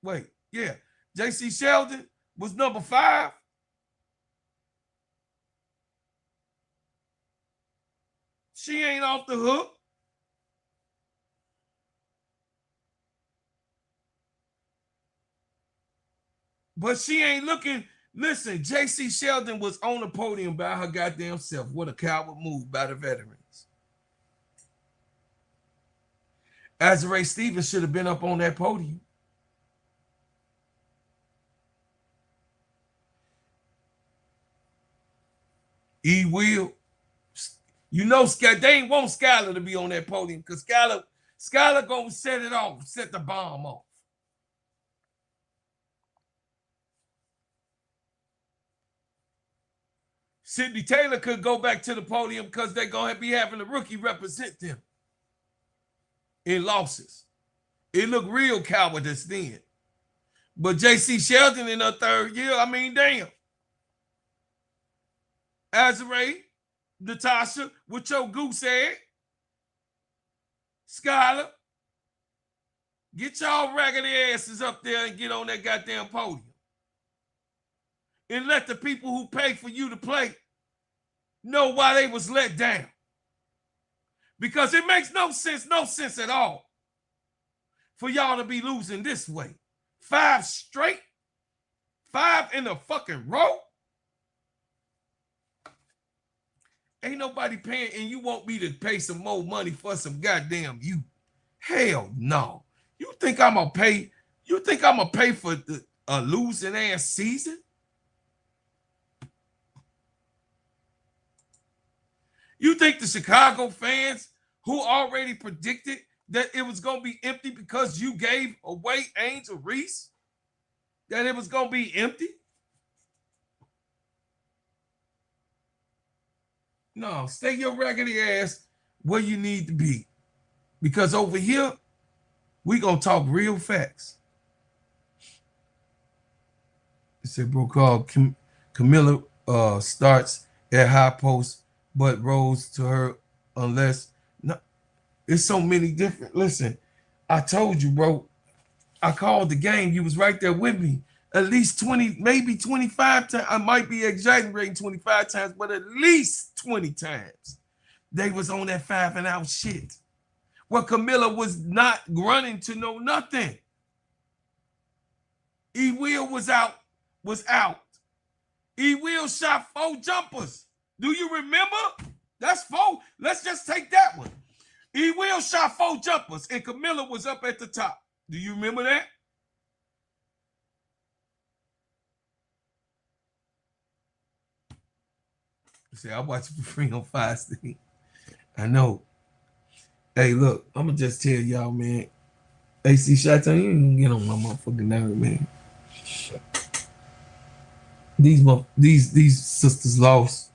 Wait, yeah. J.C. Sheldon was number 5. She ain't off the hook. But she ain't looking. Listen, J.C. Sheldon was on the podium by her goddamn self. What a coward move by the veterans. Azarae Stevens should have been up on that podium. E. Will. You know, they ain't want Skylar to be on that podium because Skylar gonna set it off, set the bomb off. Sydney Taylor could go back to the podium because they're going to be having a rookie represent them in losses. It looked real cowardice then. But J.C. Sheldon in her 3rd year, I mean, damn. Azarae, Natasha, what your goose said. Skylar, get y'all raggedy asses up there and get on that goddamn podium. And let the people who pay for you to play know why they was let down. Because it makes no sense at all for y'all to be losing this way. 5 straight, 5 in a fucking row. Ain't nobody paying, and you want me to pay some more money for some goddamn you. Hell no. You think I'm gonna pay? You think I'm gonna pay for a losing ass season? You think the Chicago fans who already predicted that it was going to be empty because you gave away Angel Reese, that it was going to be empty? No, stay your raggedy ass where you need to be. Because over here, we going to talk real facts. It said, bro, called Camilla starts at high post, but rose to her unless it's so many different. Listen, I told you, bro. I called the game. You was right there with me. At least 20, maybe 25 times. I might be exaggerating 25 times, but at least 20 times they was on that 5 and out shit. Well, Camilla was not running to know nothing. E. Will was out. E. Will shot 4 jumpers. Do you remember? That's 4. Let's just take that one. E. Will shot 4 jumpers, and Camilla was up at the top. Do you remember that? See, I watch it for free on Fox. I know. Hey, look, I'm gonna just tell y'all, man. AC Chateau, you ain't get on my motherfucking nerve, man. These sisters lost.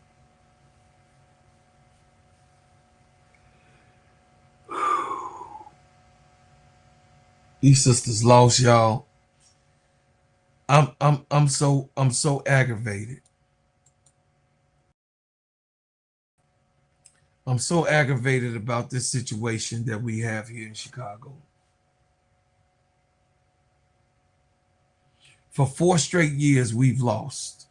These sisters lost, y'all. I'm so aggravated. I'm so aggravated about this situation that we have here in Chicago. For 4 straight years, we've lost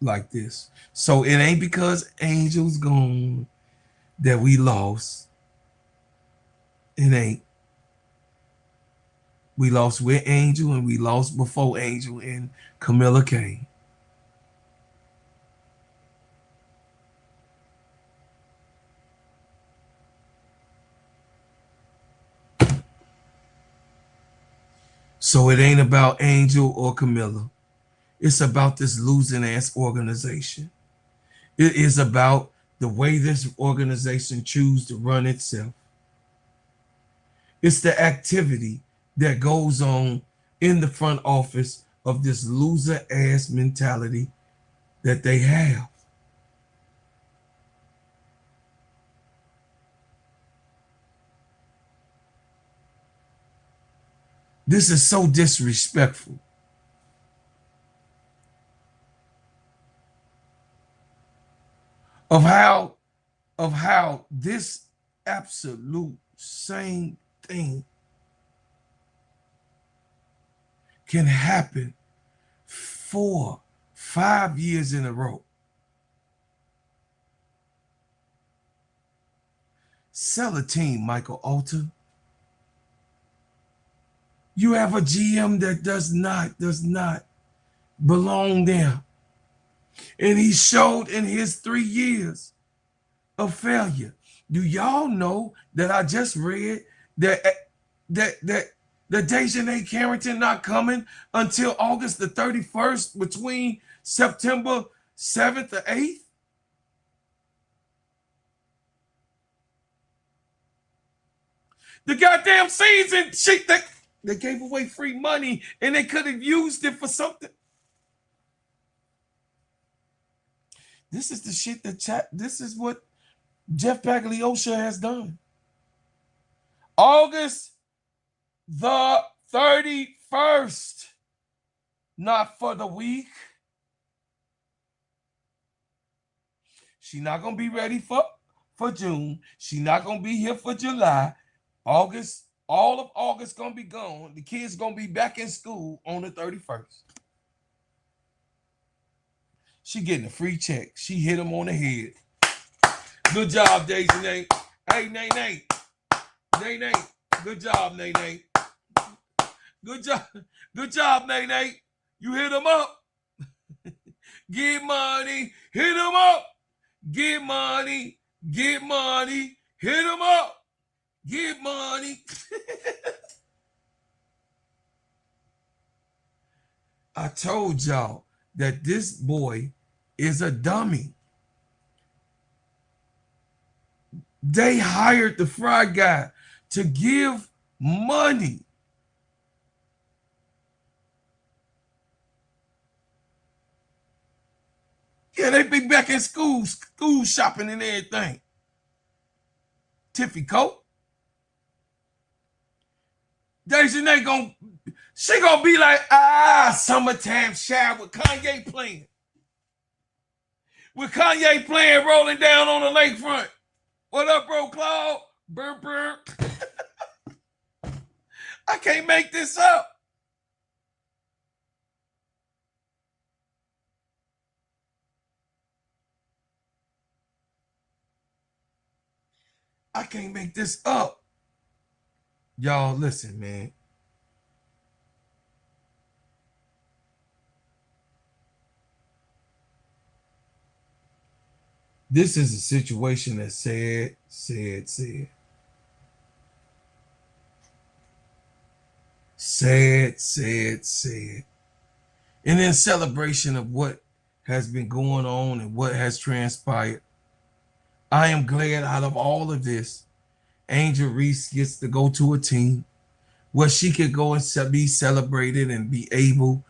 like this. So it ain't because Angel's gone that we lost. It ain't. We lost with Angel and we lost before Angel and Camilla came. So it ain't about Angel or Camilla. It's about this losing ass organization. It is about the way this organization chooses to run itself. It's the activity that goes on in the front office of this loser ass mentality that they have. This is so disrespectful. Of how this absolute same thing can happen 4, 5 years in a row. Sell a team, Michael Alter. You have a GM that does not belong there. And he showed in his 3 years of failure. Do y'all know that I just read that Dejanay Carrington not coming until August the 31st between September 7th or 8th? The goddamn season shit that they gave away free money and they could have used it for something. This is the shit this is what Jeff Pagliocca has done. August the 31st, not for the week. She's not going to be ready for June. She's not going to be here for July. August, all of August going to be gone. The kids going to be back in school on the 31st. She getting a free check. She hit him on the head. Good job, Dejanay. Hey, Nay. Nay. Good job, Nay. Good job, Nay. You hit him up. Get money. Hit him up. Get money. Hit him up. Get money. I told y'all that this boy is a dummy. They hired the fry guy to give money. Yeah, they be back in school shopping and everything. Tiffy coat. Dejanay gonna be like, summertime shower with Kanye playing. With Kanye playing, rolling down on the lakefront. What up, bro, Claude? Burr. I can't make this up. I can't make this up. Y'all, listen, man. This is a situation that's sad. Sad. And in celebration of what has been going on and what has transpired, I am glad out of all of this, Angel Reese gets to go to a team where she could go and be celebrated and be able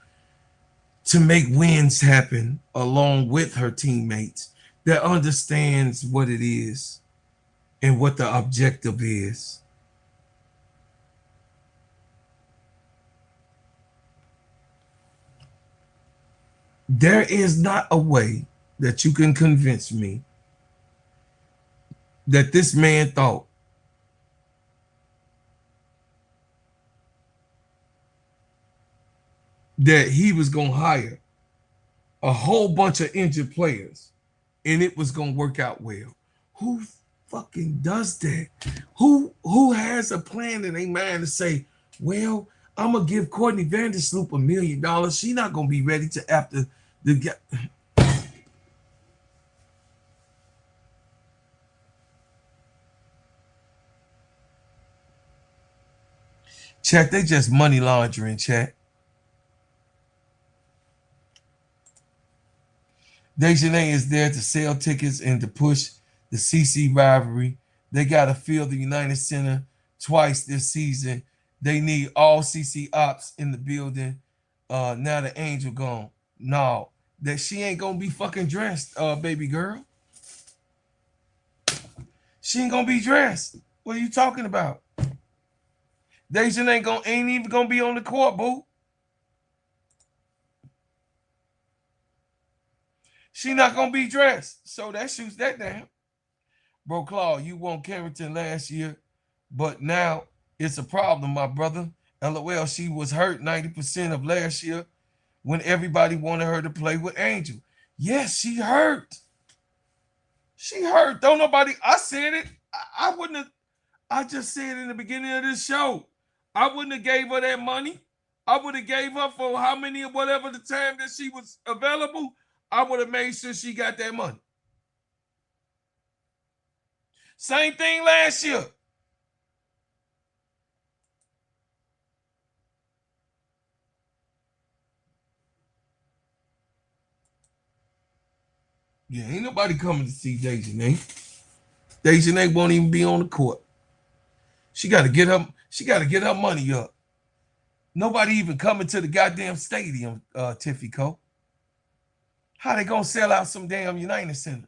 to make wins happen along with her teammates that understands what it is and what the objective is. There is not a way that you can convince me that this man thought that he was going to hire a whole bunch of injured players and it was going to work out well. Who fucking does that? Who has a plan in their mind to say, well, I'm going to give Courtney Vandersloot $1 million. She's not going to be ready to after the guy. Chat, they just money laundering, chat. Dejanay is there to sell tickets and to push the CC rivalry. They got to fill the United Center twice this season. They need all CC ops in the building. Now the Angel gone. No, that she ain't gonna be fucking dressed, baby girl. She ain't gonna be dressed. What are you talking about? Dejanay ain't even gonna be on the court, boo. She not gonna be dressed. So that shoots that down. Bro, Claude, you won Carrington last year, but now it's a problem, my brother. LOL, she was hurt 90% of last year when everybody wanted her to play with Angel. Yes, she hurt. She hurt. Don't nobody, I said it. I wouldn't have, I just said in the beginning of this show, I wouldn't have gave her that money. I would have gave her for how many, whatever the time that she was available, I would have made sure she got that money. Same thing last year. Yeah, ain't nobody coming to see Dejanay. Dejanay won't even be on the court. She got to get her money up. Nobody even coming to the goddamn stadium, Tiffy Co. How they gonna sell out some damn United Center?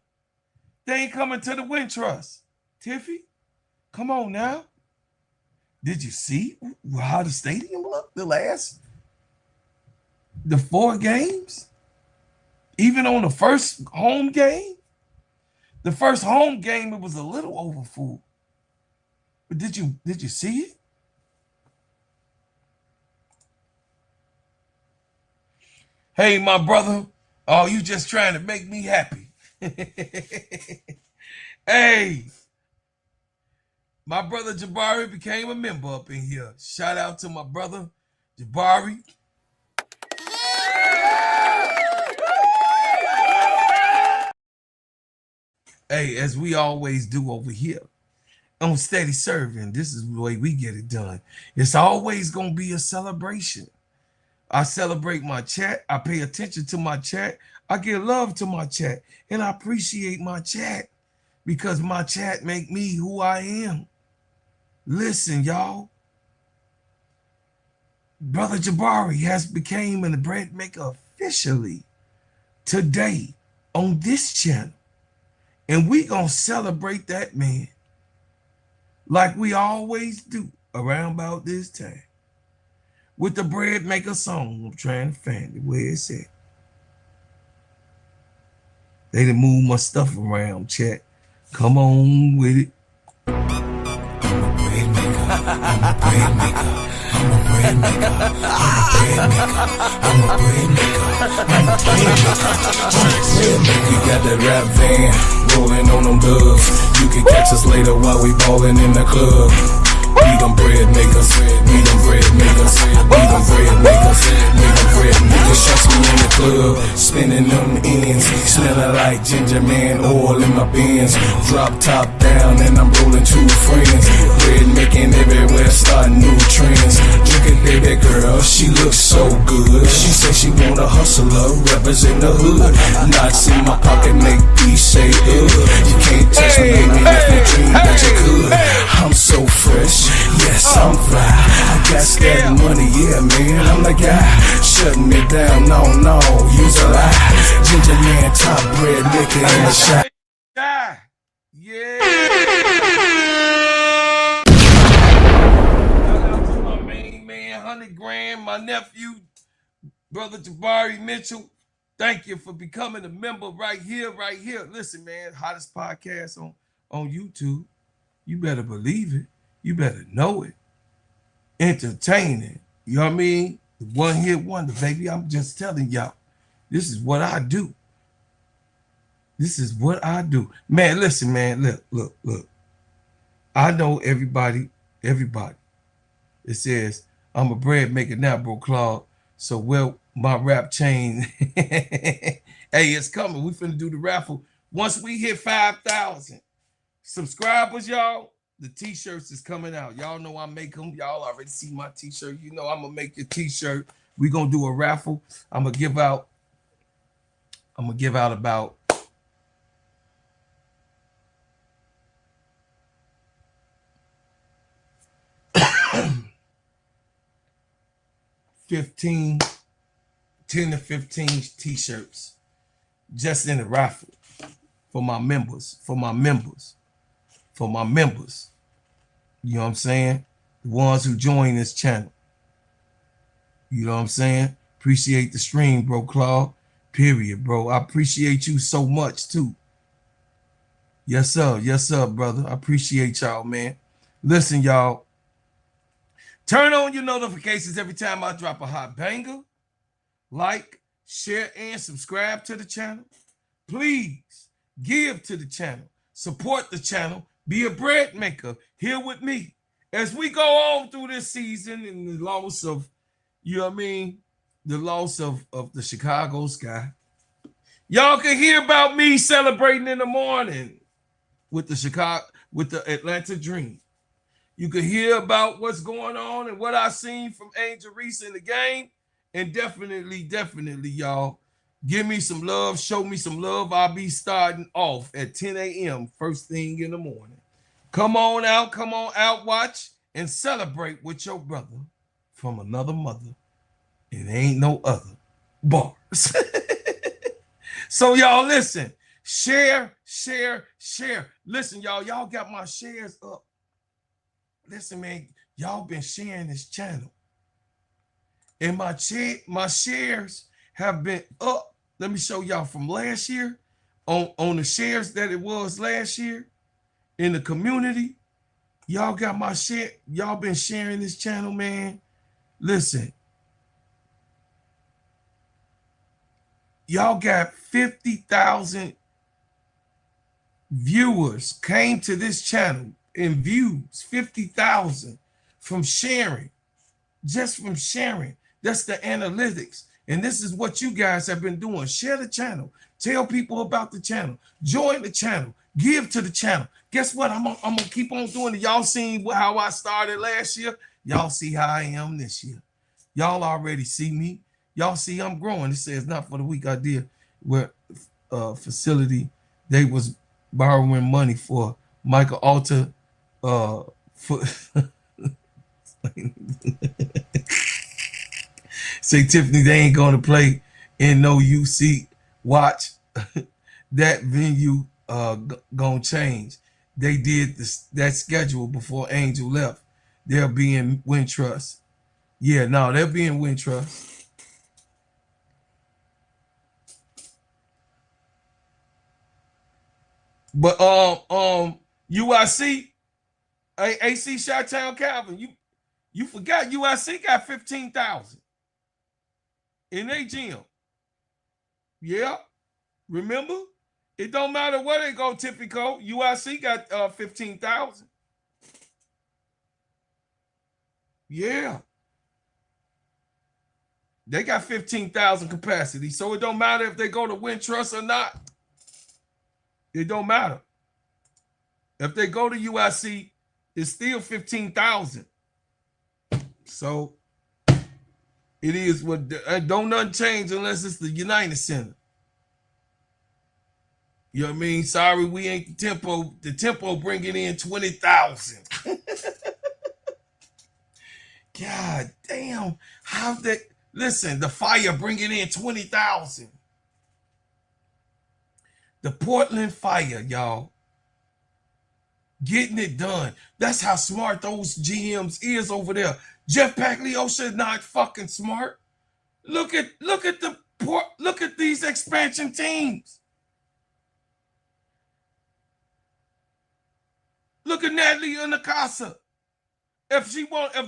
They ain't coming to the Win Trust. Tiffy, come on now. Did you see how the stadium looked the 4 games? Even on the first home game? The first home game, it was a little over full. But did you see it? Hey, my brother. Oh, you just trying to make me happy. Hey, my brother Jabari became a member up in here. Shout out to my brother Jabari. Hey, as we always do over here on Steady Serving, this is the way we get it done. It's always going to be a celebration. I celebrate my chat. I pay attention to my chat. I give love to my chat. And I appreciate my chat because my chat make me who I am. Listen, y'all. Brother Jabari has become a bread maker officially today on this channel. And we gonna celebrate that man like we always do around about this time. With the bread maker song, I'm trying to find it where it's at. They done move my stuff around, chat. Come on with it. I'm a bread maker. I'm a bread maker. I'm a bread maker. I'm a bread maker. I'm a bread maker. I'm a bread maker. We got that rap van rolling on them dubs. You can catch us later while we ballin' in the club. We them bread makers, we them bread makers, we them bread makers, we them bread makers. Shots me in the club, spinning them ends, smelling like ginger man oil in my bins. Drop top down and I'm rolling 2 friends. Bread making everywhere, starting new trends. Drinking baby girl, she looks so good. She say she want a hustler, represent the hood. Knots in my pocket make peace say You can't touch me, baby, if you dream that you could. I'm so fresh. Yes, I'm fly. I got that money, yeah, man. I'm the guy. Shutting me down, no, use a lie. Ginger man, top bread, liquor in the shot. Yeah. Shout out to my main man, 100 grand, my nephew, brother Jabari Mitchell. Thank you for becoming a member right here. Listen, man, hottest podcast on YouTube. You better believe it. You better know it. Entertaining. You know what I mean? The one-hit wonder, baby. I'm just telling y'all. This is what I do. This is what I do. Man, listen, man. Look. I know everybody. It says, I'm a bread maker now, bro, Claude. So, well, my rap chain. Hey, it's coming. We finna do the raffle. Once we hit 5,000 subscribers, y'all, The t-shirts is coming out. Y'all know I make them. Y'all already see my t-shirt. You know I'm gonna make your t-shirt. We're gonna do a raffle. I'm gonna give out about 10 to 15 t-shirts just in the raffle for my members. You know what I'm saying? The ones who join this channel. You know what I'm saying? Appreciate the stream, bro, Claude. Period, bro. I appreciate you so much, too. Yes, sir. Yes, sir, brother. I appreciate y'all, man. Listen, y'all. Turn on your notifications every time I drop a hot banger. Like, share, and subscribe to the channel. Please give to the channel. Support the channel. Be a bread maker here with me. As we go on through this season and the loss of, you know what I mean? The loss of the Chicago Sky. Y'all can hear about me celebrating in the morning with the Atlanta Dream. You can hear about what's going on and what I seen from Angel Reese in the game. And definitely, y'all, give me some love, show me some love. I'll be starting off at 10 a.m. first thing in the morning. Come on out, watch, and celebrate with your brother from another mother. It ain't no other. Bars. So y'all listen, share. Listen, y'all got my shares up. Listen, man, y'all been sharing this channel. And my shares have been up. Let me show y'all from last year on the shares that it was last year in the community. Y'all got my share. Y'all been sharing this channel, man. Listen. Y'all got 50,000 viewers came to this channel in views, 50,000 from sharing, just from sharing. That's the analytics. And this is what you guys have been doing. Share the channel. Tell people about the channel. Join the channel. Give to the channel. Guess what? I'm gonna keep on doing it. Y'all seen how I started last year. Y'all see how I am this year. Y'all already see me. Y'all see I'm growing. It says not for the weak idea where facility they was borrowing money for Michael Alter for say Tiffany, they ain't gonna play in no UC. Watch that venue gonna change. They did that schedule before Angel left. They'll be in Wintrust. Yeah, no, they'll be in Wintrust. But UIC, AC Chi-Town Calvin, you forgot UIC got 15,000 in their gym. Yeah, remember? It don't matter where they go, Typico. UIC got 15,000. Yeah. They got 15,000 capacity, so it don't matter if they go to Wintrust or not. It don't matter. If they go to UIC, it's still 15,000. So it is what don't nothing change unless it's the United Center. You know what I mean? Sorry, we ain't the Tempo. The Tempo bringing in 20,000. God damn! How that? Listen, the Fire bringing in 20,000. The Portland Fire, y'all, getting it done. That's how smart those GMs is over there. Jeff Pagliocca not fucking smart. Look at these expansion teams. Look at Natalie Unacasa. If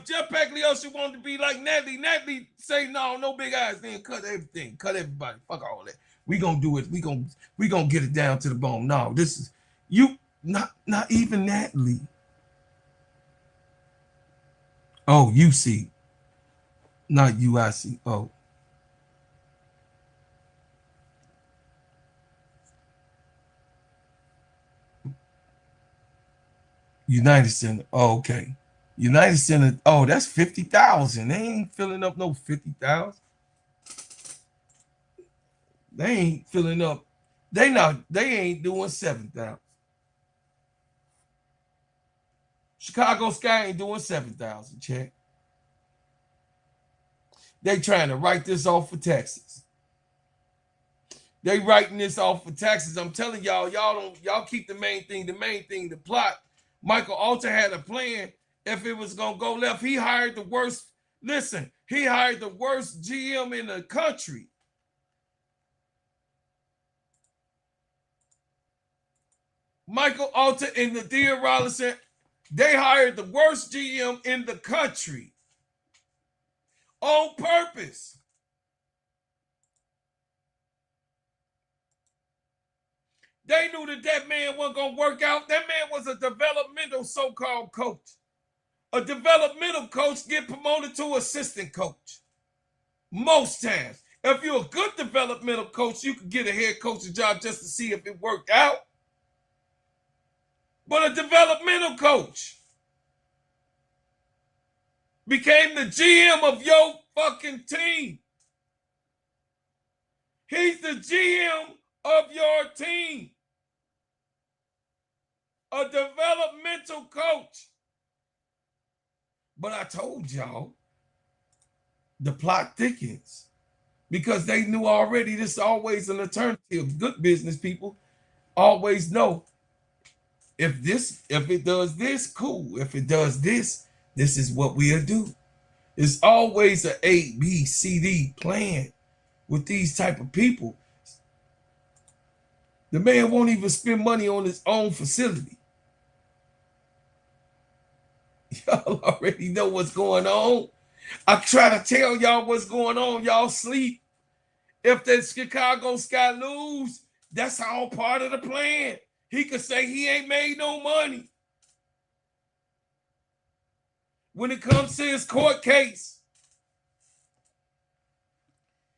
Jeff Pagliocca wanted to be like Natalie say no big eyes, then cut everything, cut everybody, fuck all that. We gonna do it. We gonna get it down to the bone. No, this is you. Not even Natalie. Oh, UC, not UIC. Oh, United Center. Oh, okay. United Center. Oh, that's 50,000. They ain't filling up no 50,000. They ain't filling up. They ain't doing 7,000. Chicago Sky ain't doing 7,000. Check. They trying to write this off for taxes. They writing this off for taxes. I'm telling y'all, y'all keep the main thing, the plot. Michael Alter had a plan. If it was gonna go left, he hired the worst. Listen, he hired the worst GM in the country. Michael Alter and Nadia Rollinson, they hired the worst GM in the country on purpose. They knew that man wasn't going to work out. That man was a developmental so-called coach. A developmental coach get promoted to assistant coach. Most times. If you're a good developmental coach, you can get a head coaching job just to see if it worked out. But a developmental coach became the GM of your fucking team. He's the GM of your team. A developmental coach. But I told y'all, the plot thickens. Because they knew already this is always an alternative. Good business people always know if it does this, cool. If it does this, this is what we'll do. It's always an A, B, C, D plan with these type of people. The man won't even spend money on his own facility. Y'all already know what's going on. I try to tell y'all what's going on. Y'all sleep. If the Chicago Sky lose, that's all part of the plan. He could say he ain't made no money. When it comes to his court case,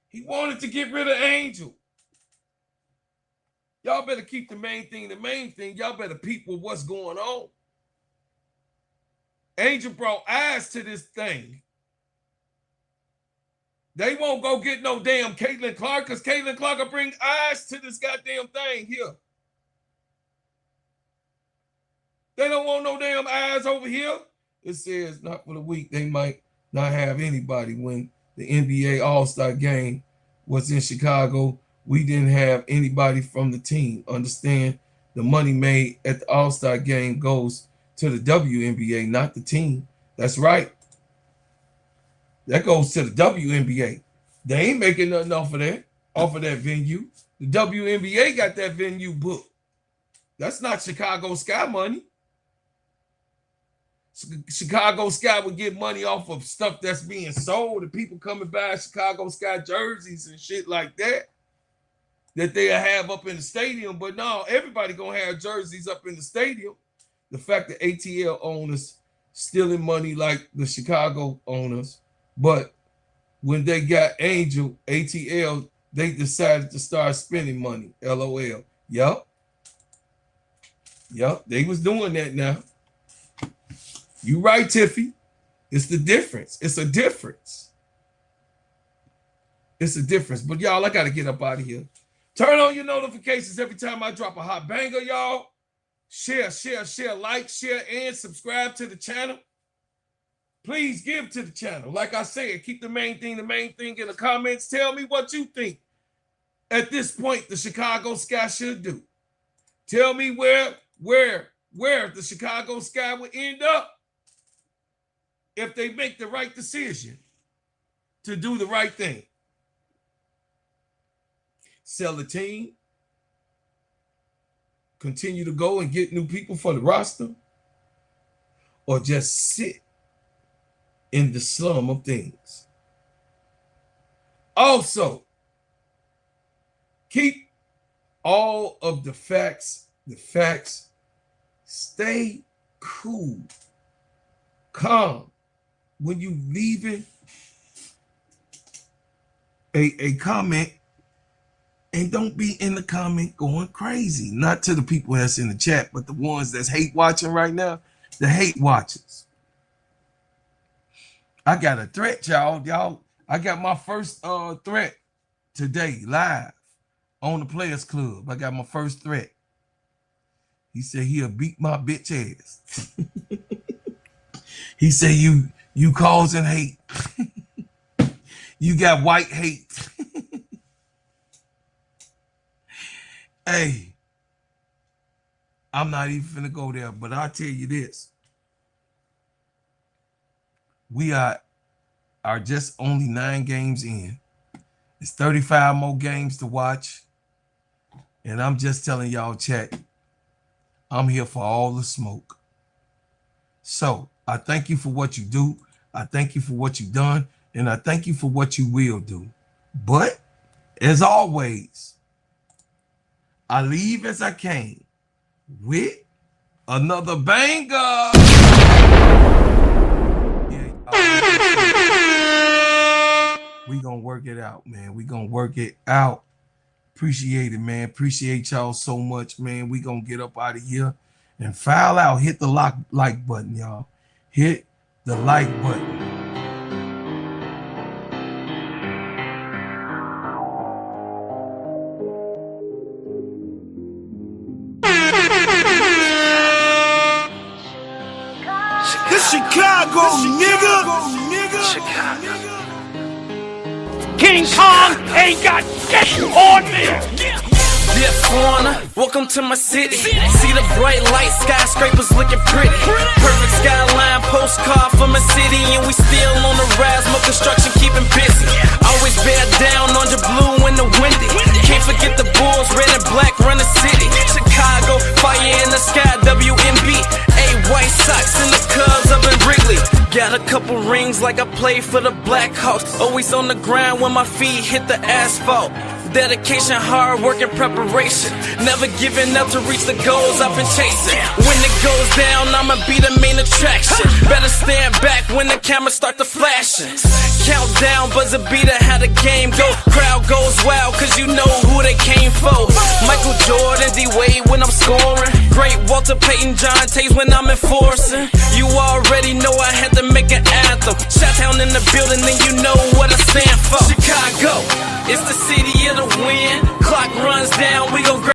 he wanted to get rid of Angel. Y'all better keep the main thing. Y'all better peep with what's going on. Angel brought eyes to this thing. They won't go get no damn Caitlin Clark because Caitlin Clark will bring eyes to this goddamn thing here. They don't want no damn eyes over here. It says not for the week. They might not have anybody. When the NBA All-Star game was in Chicago, we didn't have anybody from the team. Understand? The money made at the All-Star game goes to the WNBA, not the team. That's right. That goes to the WNBA. They ain't making nothing off of that venue. The WNBA got that venue booked. That's not Chicago Sky money. Chicago Sky would get money off of stuff that's being sold and people coming by Chicago Sky jerseys and shit like that they'll have up in the stadium. But no, everybody gonna have jerseys up in the stadium. The fact that ATL owners stealing money like the Chicago owners, but when they got Angel, ATL, they decided to start spending money. LOL. Yup, they was doing that now. You right, Tiffy. It's the difference. It's a difference. But y'all, I got to get up out of here. Turn on your notifications every time I drop a hot banger, y'all. Share, like, share, and subscribe to the channel. Please give to the channel. Like I said, keep the main thing in the comments. Tell me what you think at this point the Chicago Sky should do. Tell me where the Chicago Sky would end up if they make the right decision to do the right thing. Sell the team, continue to go and get new people for the roster, or just sit in the slum of things. Also, keep all of the facts. Stay cool, calm. When you leaving a comment, and don't be in the comment going crazy. Not to the people that's in the chat, but the ones that's hate watching right now. the hate watchers. I got a threat, y'all. I got my first threat today live on the Players Club. I got my first threat. He said he'll beat my bitch ass. He said you causing hate. You got white hate. Hey, I'm not even finna go there, but I'll tell you this. We are just only 9 games in. It's 35 more games to watch. And I'm just telling y'all, chat, I'm here for all the smoke. So I thank you for what you do. I thank you for what you've done. And I thank you for what you will do. But as always, I leave as I came with another banger. We gonna work it out, man. We gonna work it out. Appreciate it, man. Appreciate y'all so much, man. We gonna get up out of here and file out. Hit the like button, y'all. Hit the like button. Chicago, nigga. Chicago. King Kong ain't got shit on me. Dear foreigner, welcome to my city. See the bright light, skyscrapers looking pretty. Perfect skyline, postcard from a city, and we still on the rise, more construction keeping busy. Always bear down on the blue and the windy. Can't forget the Bulls, red and black run the city. Chicago, fire in the sky, WMB. White Sox and the Cubs up in Wrigley. Got a couple rings like I played for the Blackhawks. Always on the ground when my feet hit the asphalt. Dedication, hard work, and preparation. Never giving up to reach the goals I've been chasing. When it goes down, I'ma be the main attraction. Better stand back when the cameras start to flashing. Countdown, buzzer beater, how the game go. Crowd goes wild, cause you know who they came for. Michael Jordan, D-Wade when I'm scoring. Great Walter Payton, John Tays when I'm enforcing. You already know I had to make an anthem. Shot-town in the building, and you know what I stand for. Chicago, it's the city of the wind. Clock runs down, we gon'